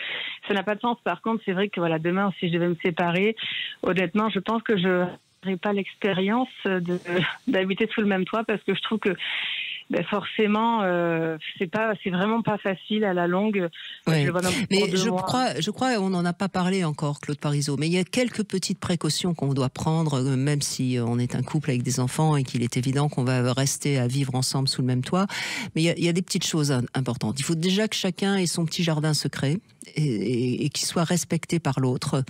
Ça n'a pas de sens. Par contre, c'est vrai que demain, si je devais me séparer, honnêtement, je pense que je n'aurais pas l'expérience d'habiter sous le même toit, parce que je trouve que forcément, c'est vraiment pas facile à la longue. Ouais. Mais je crois, on n'en a pas parlé encore, Claude Parisot, mais il y a quelques petites précautions qu'on doit prendre, même si on est un couple avec des enfants et qu'il est évident qu'on va rester à vivre ensemble sous le même toit. Mais il y a des petites choses importantes. Il faut déjà que chacun ait son petit jardin secret et qu'il soit respecté par l'autre.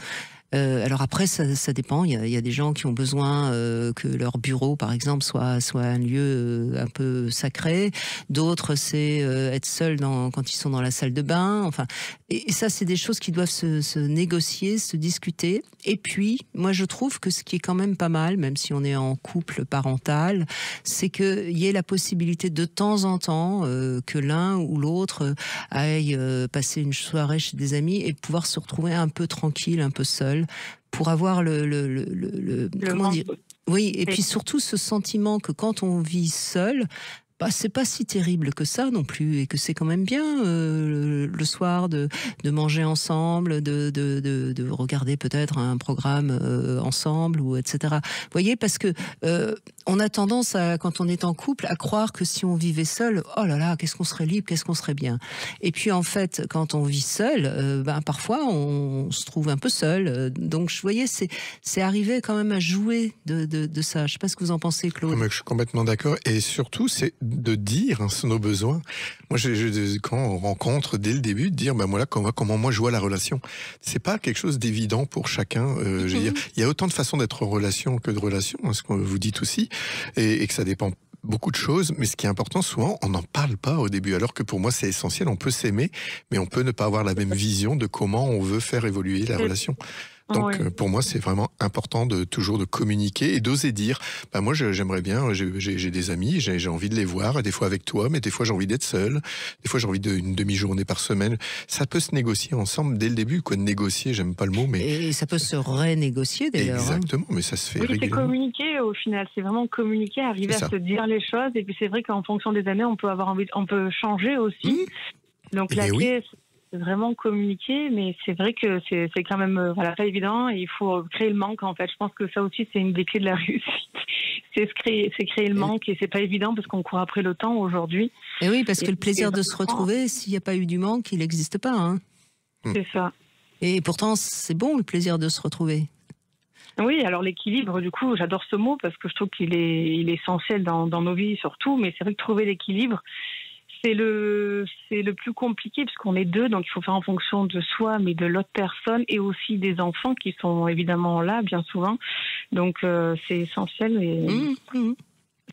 Alors après, ça dépend. Il y a des gens qui ont besoin que leur bureau, par exemple, soit un lieu un peu sacré. D'autres, c'est être seul quand ils sont dans la salle de bain. Enfin, et ça, c'est des choses qui doivent se négocier, se discuter. Et puis, moi, je trouve que ce qui est quand même pas mal, même si on est en couple parental, c'est qu'il y ait la possibilité de temps en temps que l'un ou l'autre aille passer une soirée chez des amis et pouvoir se retrouver un peu tranquille, un peu seul, pour avoir comment dire, oui, et puis surtout ce sentiment que quand on vit seul, c'est pas si terrible que ça non plus, et que c'est quand même bien le soir de manger ensemble, de regarder peut-être un programme ensemble, ou etc. Vous voyez, parce que on a tendance quand on est en couple, à croire que si on vivait seul, oh là là, qu'est-ce qu'on serait libre, qu'est-ce qu'on serait bien. Et puis en fait, quand on vit seul, parfois on se trouve un peu seul. Donc vous voyez, c'est arrivé quand même à jouer de ça. Je sais pas ce que vous en pensez, Claude. Je suis complètement d'accord, et surtout c'est de dire nos besoins. Moi, quand on rencontre dès le début, de dire voilà comment moi je vois la relation. C'est pas quelque chose d'évident pour chacun. Je veux dire, il y a autant de façons d'être en relation que de relations, ce que vous dites aussi, et que ça dépend beaucoup de choses, mais ce qui est important, souvent, on n'en parle pas au début, alors que pour moi, c'est essentiel. On peut s'aimer, mais on peut ne pas avoir la même vision de comment on veut faire évoluer la relation. Donc, pour moi, c'est vraiment important toujours de communiquer et d'oser dire, moi, j'aimerais bien, j'ai des amis, j'ai envie de les voir, des fois avec toi, mais des fois, j'ai envie d'être seul, des fois, j'ai envie d'une demi-journée par semaine. Ça peut se négocier ensemble dès le début, négocier, j'aime pas le mot, mais... Et ça peut se renégocier, d'ailleurs. Exactement, mais ça se fait régulièrement. C'est communiquer, au final, c'est vraiment communiquer, arriver à se dire les choses, et puis c'est vrai qu'en fonction des années, on peut changer aussi. Donc, la clé... C'est vraiment communiquer, mais c'est vrai que c'est quand même pas évident, et il faut créer le manque, en fait. Je pense que ça aussi, c'est une des clés de la réussite. C'est créer le manque, et c'est pas évident parce qu'on court après le temps aujourd'hui. Et oui, parce que le plaisir de se retrouver, s'il n'y a pas eu du manque, il n'existe pas. Hein. C'est ça. Et pourtant, c'est bon, le plaisir de se retrouver. Oui, alors l'équilibre, du coup, j'adore ce mot parce que je trouve qu'il est essentiel dans nos vies surtout, mais c'est vrai que trouver l'équilibre, c'est le plus compliqué puisqu'on est deux, donc il faut faire en fonction de soi, mais de l'autre personne, et aussi des enfants qui sont évidemment là bien souvent. Donc c'est essentiel, et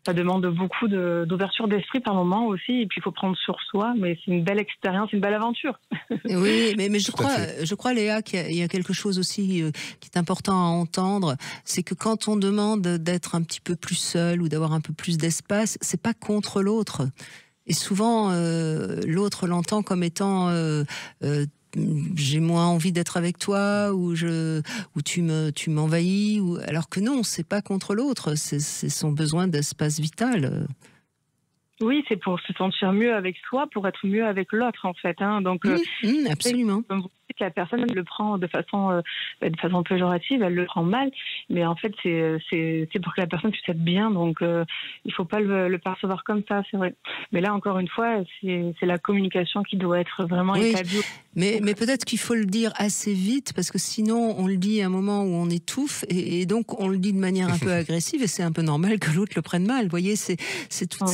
ça demande beaucoup d'ouverture d'esprit par moment aussi, et puis il faut prendre sur soi, mais c'est une belle expérience, une belle aventure. Oui, mais je crois, Léa, qu'il y a quelque chose aussi qui est important à entendre, c'est que quand on demande d'être un petit peu plus seul ou d'avoir un peu plus d'espace, c'est pas contre l'autre. Et souvent, l'autre l'entend comme étant j'ai moins envie d'être avec toi, ou tu m'envahis, alors que non, c'est pas contre l'autre, c'est son besoin d'espace vital. Oui, c'est pour se sentir mieux avec soi, pour être mieux avec l'autre, en fait. Hein. Donc, absolument. Comme vous dites, la personne le prend de façon péjorative, elle le prend mal, mais en fait, c'est pour que la personne puisse être bien. Donc, il faut pas le percevoir comme ça, c'est vrai. Mais là, encore une fois, c'est la communication qui doit être vraiment établie. Mais peut-être qu'il faut le dire assez vite, parce que sinon, on le dit à un moment où on étouffe, et donc on le dit de manière un peu agressive, et c'est un peu normal que l'autre le prenne mal. Vous voyez, c'est tout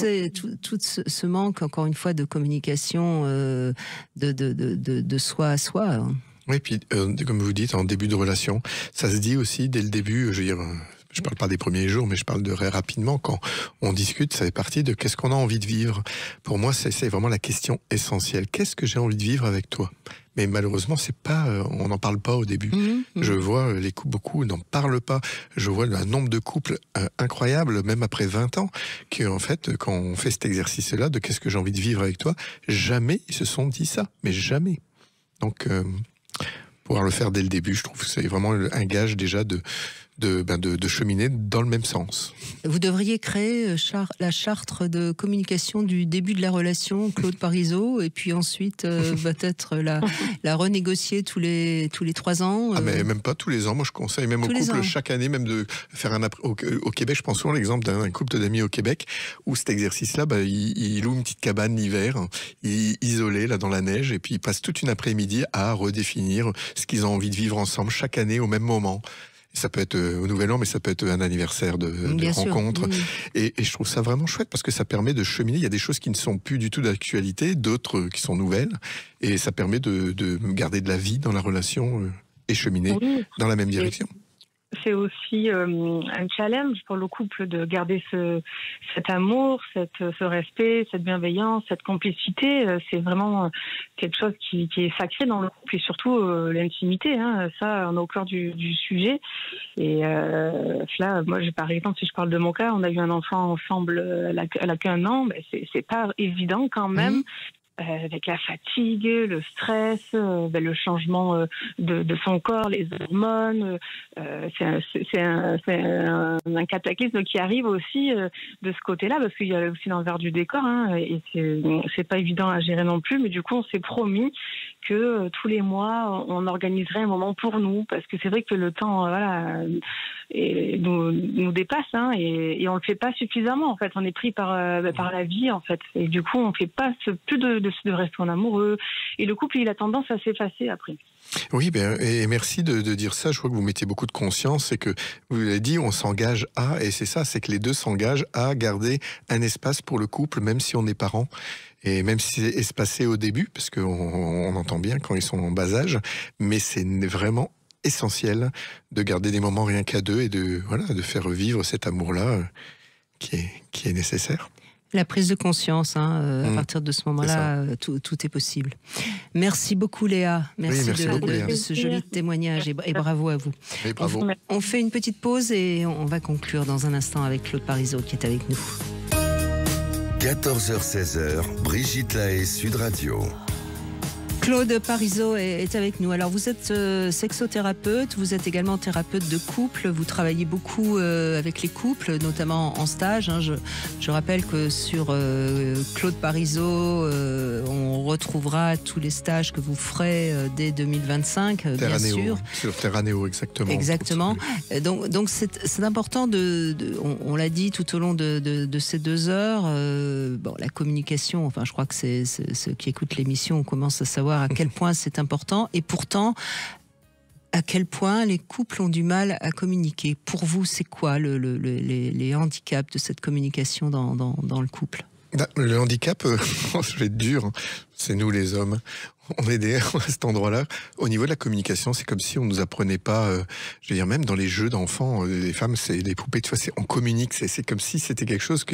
ce manque, encore une fois, de communication de soi à soi. Oui, puis comme vous dites, en début de relation, ça se dit aussi dès le début, je veux dire... Je parle pas des premiers jours, mais je parle de très rapidement. Quand on discute, ça fait partie de qu'est-ce qu'on a envie de vivre. Pour moi, c'est vraiment la question essentielle. Qu'est-ce que j'ai envie de vivre avec toi? Mais malheureusement, c'est pas, on n'en parle pas au début. Je vois les couples, beaucoup n'en parlent pas. Je vois un nombre de couples incroyable, même après 20 ans, que en fait, quand on fait cet exercice-là de qu'est-ce que j'ai envie de vivre avec toi, jamais ils se sont dit ça, mais jamais. Donc, pouvoir le faire dès le début, je trouve que c'est vraiment un gage déjà de cheminer dans le même sens. Vous devriez créer la charte de communication du début de la relation, Claude Parisot, et puis ensuite peut-être la renégocier tous les 3 ans. Ah, mais même pas tous les ans. Moi, je conseille même aux couples chaque année, même de faire au Québec. Je pense souvent à l'exemple d'un couple d'amis au Québec où cet exercice-là, il loue une petite cabane l'hiver, isolée là dans la neige, et puis ils passent toute une après-midi à redéfinir ce qu'ils ont envie de vivre ensemble chaque année au même moment. Ça peut être au Nouvel An, mais ça peut être un anniversaire de rencontre. Et je trouve ça vraiment chouette parce que ça permet de cheminer. Il y a des choses qui ne sont plus du tout d'actualité, d'autres qui sont nouvelles. Et ça permet de garder de la vie dans la relation et cheminer dans la même direction. C'est aussi un challenge pour le couple de garder cet amour, ce respect, cette bienveillance, cette complicité. C'est vraiment quelque chose qui est sacré dans le couple et surtout l'intimité. Ça, on est au cœur du sujet. Et là, moi, par exemple, si je parle de mon cas, on a eu un enfant ensemble, elle a qu'1 an. C'est pas évident quand même. Avec la fatigue, le stress, le changement de son corps, les hormones, c'est un cataclysme qui arrive aussi de ce côté-là, parce qu'il y a aussi l'envers du décor, et c'est pas évident à gérer non plus, mais du coup on s'est promis que tous les mois on organiserait un moment pour nous, parce que c'est vrai que le temps nous dépasse, et on le fait pas suffisamment en fait. On est pris par la vie en fait, et du coup on fait pas plus de rester en amoureux, et le couple il a tendance à s'effacer après. Oui, et merci de dire ça. Je crois que vous mettez beaucoup de conscience, c'est que vous l'avez dit, on s'engage et c'est ça, c'est que les deux s'engagent à garder un espace pour le couple, même si on est parents. Et même si c'est espacé au début, parce qu'on entend bien quand ils sont en bas âge, mais c'est vraiment essentiel de garder des moments rien qu'à deux et de faire vivre cet amour-là qui est nécessaire. La prise de conscience, à partir de ce moment-là, tout est possible. Merci beaucoup Léa, merci de ce joli témoignage et bravo à vous. Et bravo. On fait une petite pause et on va conclure dans un instant avec Claude Parisot qui est avec nous. 14h-16h, Brigitte Lahaie, Sud Radio. Claude Parisot est avec nous. Alors vous êtes sexothérapeute, vous êtes également thérapeute de couple, vous travaillez beaucoup avec les couples, notamment en stage. Je rappelle que sur Claude Parisot, on retrouvera tous les stages que vous ferez dès 2025, bien sûr. Sur Terranéo, exactement. Exactement. Donc c'est important on l'a dit tout au long de ces 2 heures, la communication, enfin je crois que c'est ceux qui écoutent l'émission, on commence à savoir à quel point c'est important, et pourtant à quel point les couples ont du mal à communiquer. Pour vous, c'est quoi les handicaps de cette communication dans le couple ? Le handicap, je vais être dur, c'est nous les hommes. On est à cet endroit-là. Au niveau de la communication, c'est comme si on nous apprenait pas, je veux dire, même dans les jeux d'enfants, les femmes, c'est les poupées, tu vois, on communique, c'est comme si c'était quelque chose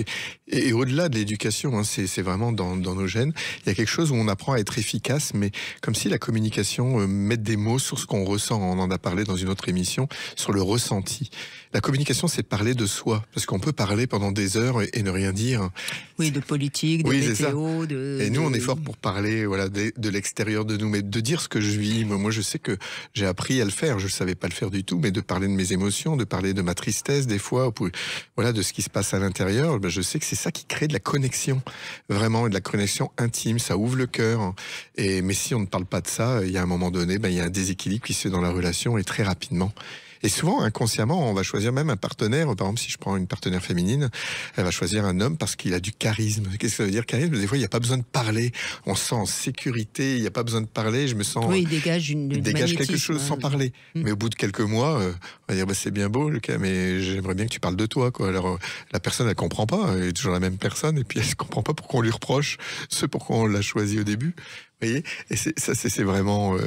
et au-delà de l'éducation, c'est vraiment dans nos gènes. Il y a quelque chose où on apprend à être efficace, mais comme si la communication mette des mots sur ce qu'on ressent. On en a parlé dans une autre émission, sur le ressenti. La communication, c'est parler de soi, parce qu'on peut parler pendant des heures et ne rien dire. Oui, de politique, de météo, Et nous, on est fort pour parler, de l'extérieur de nous, mais de dire ce que je vis. Moi, je sais que j'ai appris à le faire. Je ne savais pas le faire du tout, mais de parler de mes émotions, de parler de ma tristesse des fois, de ce qui se passe à l'intérieur. Je sais que c'est ça qui crée de la connexion, vraiment, et de la connexion intime. Ça ouvre le cœur. Mais si on ne parle pas de ça, il y a un moment donné, il y a un déséquilibre qui se fait dans la relation, et très rapidement. Et souvent, inconsciemment, on va choisir même un partenaire. Par exemple, si je prends une partenaire féminine, elle va choisir un homme parce qu'il a du charisme. Qu'est-ce que ça veut dire, charisme ? Des fois, il n'y a pas besoin de parler. On se sent en sécurité, il n'y a pas besoin de parler. Je me sens... Oui, il dégage quelque chose sans parler. Mais au bout de quelques mois, on va dire, c'est bien beau, Lucas, mais j'aimerais bien que tu parles de toi, quoi. Alors, la personne, elle comprend pas. Elle est toujours la même personne. Et puis, elle ne comprend pas pourquoi on lui reproche ce pourquoi on l'a choisi au début. Vous voyez ? Et c'est vraiment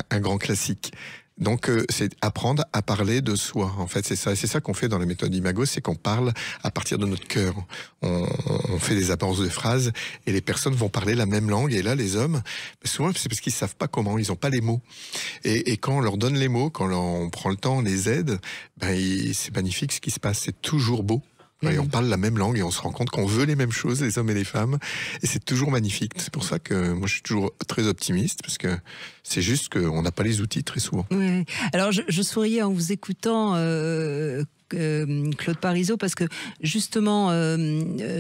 un grand classique. Donc, c'est apprendre à parler de soi. En fait, c'est ça qu'on fait dans la méthode Imago, c'est qu'on parle à partir de notre cœur. On fait des apparences de phrases et les personnes vont parler la même langue. Et là, les hommes, souvent, c'est parce qu'ils savent pas comment, ils ont pas les mots. Et quand on leur donne les mots, quand on prend le temps, on les aide, c'est magnifique ce qui se passe. C'est toujours beau. Et on parle la même langue et on se rend compte qu'on veut les mêmes choses, les hommes et les femmes. Et c'est toujours magnifique. C'est pour ça que moi, je suis toujours très optimiste, parce que C'est juste qu'on n'a pas les outils très souvent. Oui. Alors je souriais en vous écoutant, Claude Parisot, parce que justement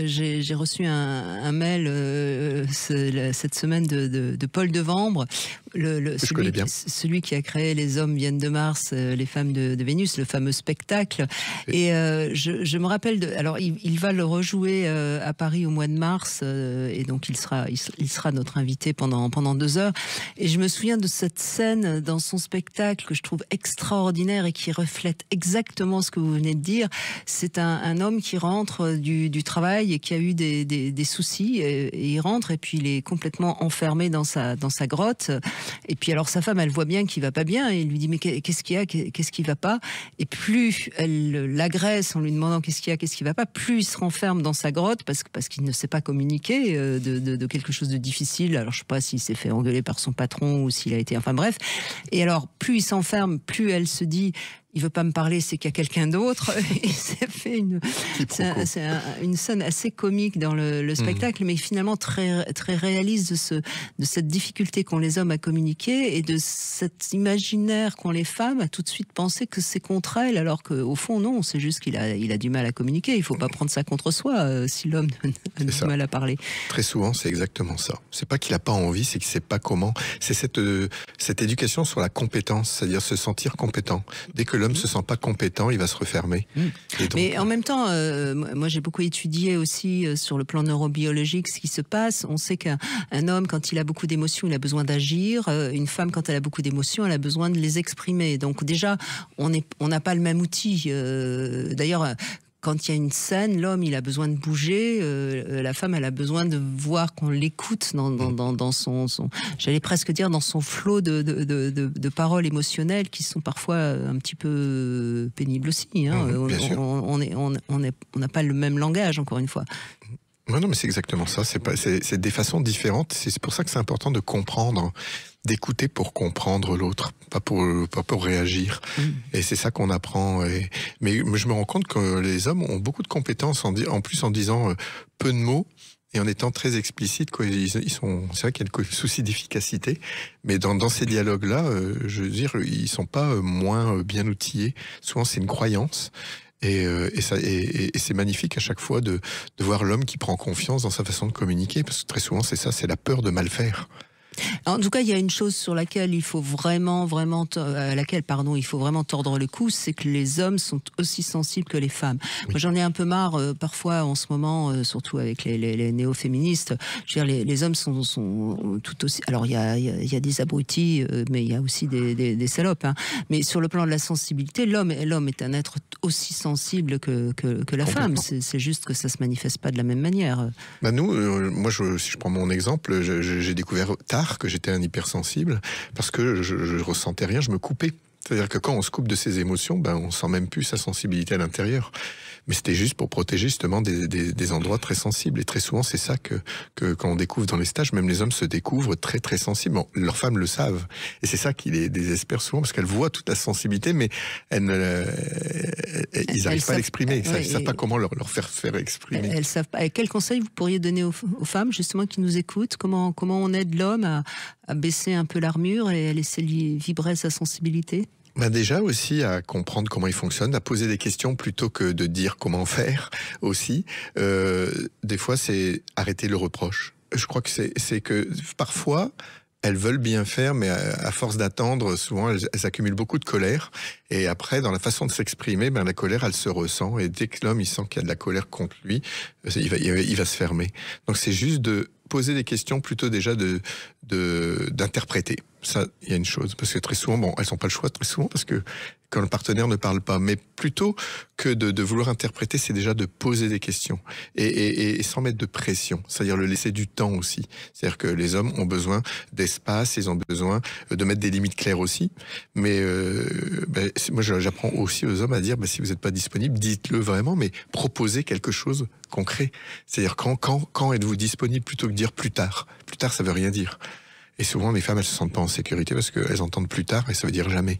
j'ai reçu un mail cette semaine de Paul Devambre, celui qui a créé Les hommes viennent de Mars, les femmes de Vénus, le fameux spectacle. Oui. Et je me rappelle alors il va le rejouer à Paris au mois de mars, et donc il sera notre invité pendant 2 heures. Et je me souviens de cette scène dans son spectacle que je trouve extraordinaire et qui reflète exactement ce que vous venez de dire. C'est un homme qui rentre du travail et qui a eu des soucis, et il rentre et puis il est complètement enfermé dans sa grotte. Et puis alors sa femme, elle voit bien qu'il va pas bien et il lui dit mais qu'est-ce qu'il y a, qu'est-ce qui va pas? Et plus elle l'agresse en lui demandant qu'est-ce qu'il y a, qu'est-ce qui va pas, plus il se renferme dans sa grotte parce qu'il ne sait pas communiquer de quelque chose de difficile. Alors je sais pas s'il s'est fait engueuler par son patron ou s'il a été, enfin bref. Et alors plus il s'enferme, plus elle se dit il veut pas me parler, c'est qu'il y a quelqu'un d'autre. Et c'est fait une scène assez comique dans le spectacle, mais finalement très, très réaliste de cette difficulté qu'ont les hommes à communiquer et de cet imaginaire qu'ont les femmes à tout de suite penser que c'est contre elles, alors qu'au fond, non, c'est juste qu'il a du mal à communiquer. Il faut pas prendre ça contre soi si l'homme a du mal à parler. Très souvent, c'est exactement ça. C'est pas qu'il a pas envie, c'est qu'il sait pas comment. C'est cette éducation sur la compétence, c'est-à-dire se sentir compétent. Dès que l'homme se sent pas compétent, il va se refermer. Et donc, mais en même temps, moi j'ai beaucoup étudié aussi sur le plan neurobiologique ce qui se passe. On sait qu'un homme, quand il a beaucoup d'émotions, il a besoin d'agir. Une femme, quand elle a beaucoup d'émotions, elle a besoin de les exprimer. Donc déjà, on n'a pas le même outil. D'ailleurs, quand il y a une scène, l'homme, il a besoin de bouger, la femme, elle a besoin de voir qu'on l'écoute dans son j'allais presque dire, dans son flot de paroles émotionnelles qui sont parfois un petit peu pénibles aussi. Hein. On n'a pas le même langage, encore une fois. Non, mais c'est exactement ça. C'est des façons différentes. C'est pour ça que c'est important de comprendre, d'écouter pour comprendre l'autre, pas pour réagir. Et c'est ça qu'on apprend. Mais je me rends compte que les hommes ont beaucoup de compétences en plus en disant peu de mots et en étant très explicites. Quoi. C'est vrai qu'il y a le souci d'efficacité, mais dans ces dialogues-là, je veux dire, ils sont pas moins bien outillés. Souvent, c'est une croyance. Et c'est magnifique à chaque fois de voir l'homme qui prend confiance dans sa façon de communiquer, parce que très souvent c'est ça, c'est la peur de mal faire. En tout cas, il y a une chose sur laquelle il faut vraiment il faut vraiment tordre le cou, c'est que les hommes sont aussi sensibles que les femmes. Oui. Moi, j'en ai un peu marre parfois en ce moment, surtout avec les néo-féministes. Je veux dire, les hommes sont tout aussi. Alors, il y a des abrutis, mais il y a aussi des salopes. Hein. Mais sur le plan de la sensibilité, l'homme est un être aussi sensible que la femme. C'est juste que ça se manifeste pas de la même manière. Bah nous, moi, si je prends mon exemple, j'ai découvert tard que j'étais un hypersensible parce que je ressentais rien, je me coupais. C'est-à-dire que quand on se coupe de ses émotions, on sent même plus sa sensibilité à l'intérieur. Mais c'était juste pour protéger justement des endroits très sensibles. Et très souvent, c'est ça que quand on découvre dans les stages, même les hommes se découvrent très très sensibles. Bon, leurs femmes le savent. Et c'est ça qui les désespère souvent, parce qu'elles voient toute la sensibilité, mais ils n'arrivent pas à l'exprimer. Ils ne savent pas comment leur faire exprimer. Elles savent pas. Et quel conseil vous pourriez donner aux femmes, justement, qui nous écoutent? Comment on aide l'homme à baisser un peu l'armure et à laisser lui vibrer sa sensibilité? Déjà aussi à comprendre comment il fonctionne, à poser des questions plutôt que de dire comment faire aussi. Des fois, c'est arrêter le reproche. Je crois que c'est que parfois, elles veulent bien faire, mais à force d'attendre, souvent, elles accumulent beaucoup de colère. Et après, dans la façon de s'exprimer, la colère, elle se ressent. Et dès que l'homme, il sent qu'il y a de la colère contre lui, il va se fermer. Donc, c'est juste de poser des questions plutôt déjà d'interpréter. Ça, il y a une chose. Parce que très souvent, elles n'ont pas le choix très souvent, parce que quand le partenaire ne parle pas, mais plutôt que de vouloir interpréter, c'est déjà de poser des questions et sans mettre de pression, c'est-à-dire le laisser du temps aussi. C'est-à-dire que les hommes ont besoin d'espace, ils ont besoin de mettre des limites claires aussi. Mais moi, j'apprends aussi aux hommes à dire, si vous n'êtes pas disponible, dites-le vraiment, mais proposez quelque chose concret. C'est-à-dire quand êtes-vous disponible plutôt que de dire plus tard. Plus tard, ça veut rien dire. Et souvent, les femmes, elles se sentent pas en sécurité parce qu'elles entendent plus tard et ça veut dire jamais.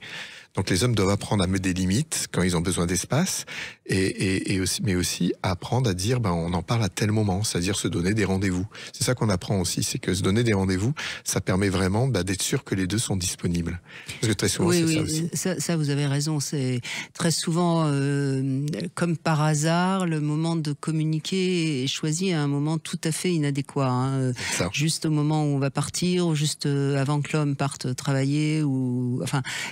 Donc les hommes doivent apprendre à mettre des limites quand ils ont besoin d'espace, mais aussi apprendre à dire on en parle à tel moment, c'est-à-dire se donner des rendez-vous. C'est ça qu'on apprend aussi, c'est que se donner des rendez-vous, ça permet vraiment d'être sûr que les deux sont disponibles. Parce que très souvent, c'est ça aussi. Ça, vous avez raison. C'est très souvent, comme par hasard, le moment de communiquer est choisi à un moment tout à fait inadéquat. Hein. Juste au moment où on va partir, ou juste avant que l'homme parte travailler,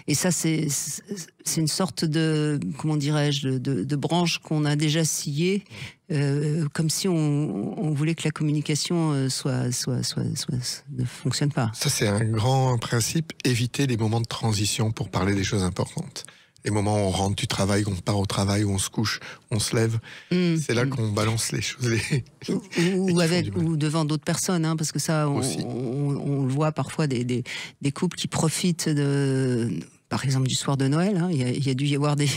et ça, c'est une sorte de, comment dirais-je, de branche qu'on a déjà sciée, comme si on voulait que la communication ne fonctionne pas. Ça, c'est un grand principe, éviter les moments de transition pour parler des choses importantes. Les moments où on rentre du travail, on part au travail, où on se couche, on se lève, c'est là qu'on balance les choses. Ou devant d'autres personnes, hein, parce que ça, on le voit parfois des couples qui profitent par exemple du soir de Noël, hein, il y a dû y avoir des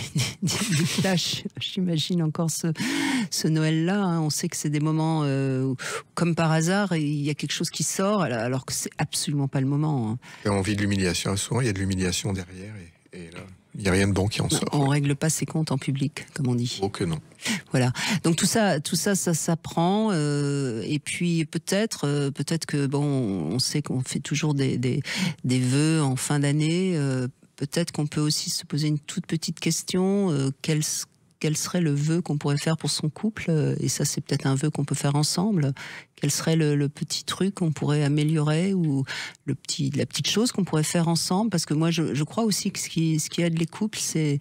clashs, j'imagine encore ce Noël-là. Hein, on sait que c'est des moments, comme par hasard, il y a quelque chose qui sort, alors que c'est absolument pas le moment. Hein. Et on vit de l'humiliation, souvent il y a de l'umiliation derrière, et là, il n'y a rien de bon qui en sort. On règle pas ses comptes en public, comme on dit. Oh que non. Voilà. Donc tout ça, ça s'apprend. Et puis peut-être que on sait qu'on fait toujours des vœux en fin d'année. Peut-être qu'on peut aussi se poser une toute petite question. Quel serait le vœu qu'on pourrait faire pour son couple? Et ça, c'est peut-être un vœu qu'on peut faire ensemble. Quel serait le petit truc qu'on pourrait améliorer, ou la petite chose qu'on pourrait faire ensemble? Parce que moi, je crois aussi que ce qui aide les couples, c'est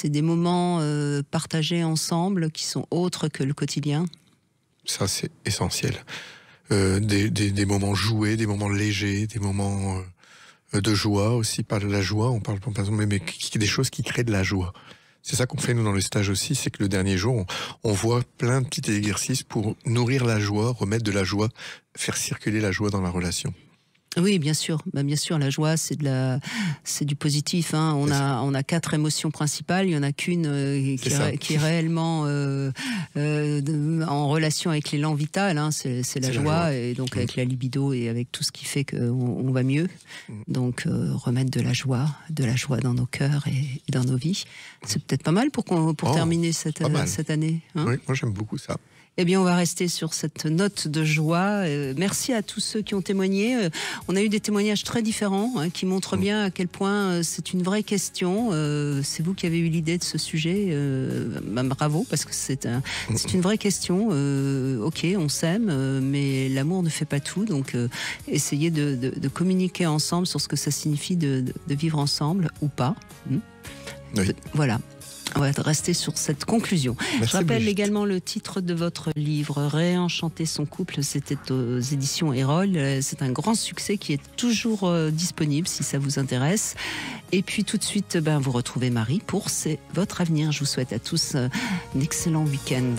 des moments partagés ensemble qui sont autres que le quotidien. Ça, c'est essentiel. Des moments joués, des moments légers, des moments de joie aussi. Pas de la joie, on parle par exemple, mais des choses qui créent de la joie. C'est ça qu'on fait nous dans le stage aussi, c'est que le dernier jour, on voit plein de petits exercices pour nourrir la joie, remettre de la joie, faire circuler la joie dans la relation. Oui, bien sûr. Bien sûr, la joie, c'est du positif. Hein. On a 4 émotions principales. Il y en a qu'une qui est réellement en relation avec l'élan vital. Hein. C'est la joie, et donc avec la libido et avec tout ce qui fait qu'on va mieux. Donc remettre de la joie dans nos cœurs et dans nos vies. C'est peut-être pas mal pour terminer cette année. Hein. Oui, moi j'aime beaucoup ça. Eh bien, on va rester sur cette note de joie. Merci à tous ceux qui ont témoigné. On a eu des témoignages très différents, hein, qui montrent bien à quel point c'est une vraie question. C'est vous qui avez eu l'idée de ce sujet. Bravo, parce que c'est une vraie question. Ok, on s'aime, mais l'amour ne fait pas tout. Donc, essayez de communiquer ensemble sur ce que ça signifie de vivre ensemble ou pas. Oui. Voilà. On va rester sur cette conclusion. Merci, je rappelle Brigitte. également le titre de votre livre, Réenchanter son couple. C'était aux éditions Erol. C'est un grand succès qui est toujours disponible si ça vous intéresse. Et puis tout de suite, vous retrouvez Marie pour C'est votre avenir. Je vous souhaite à tous un excellent week-end.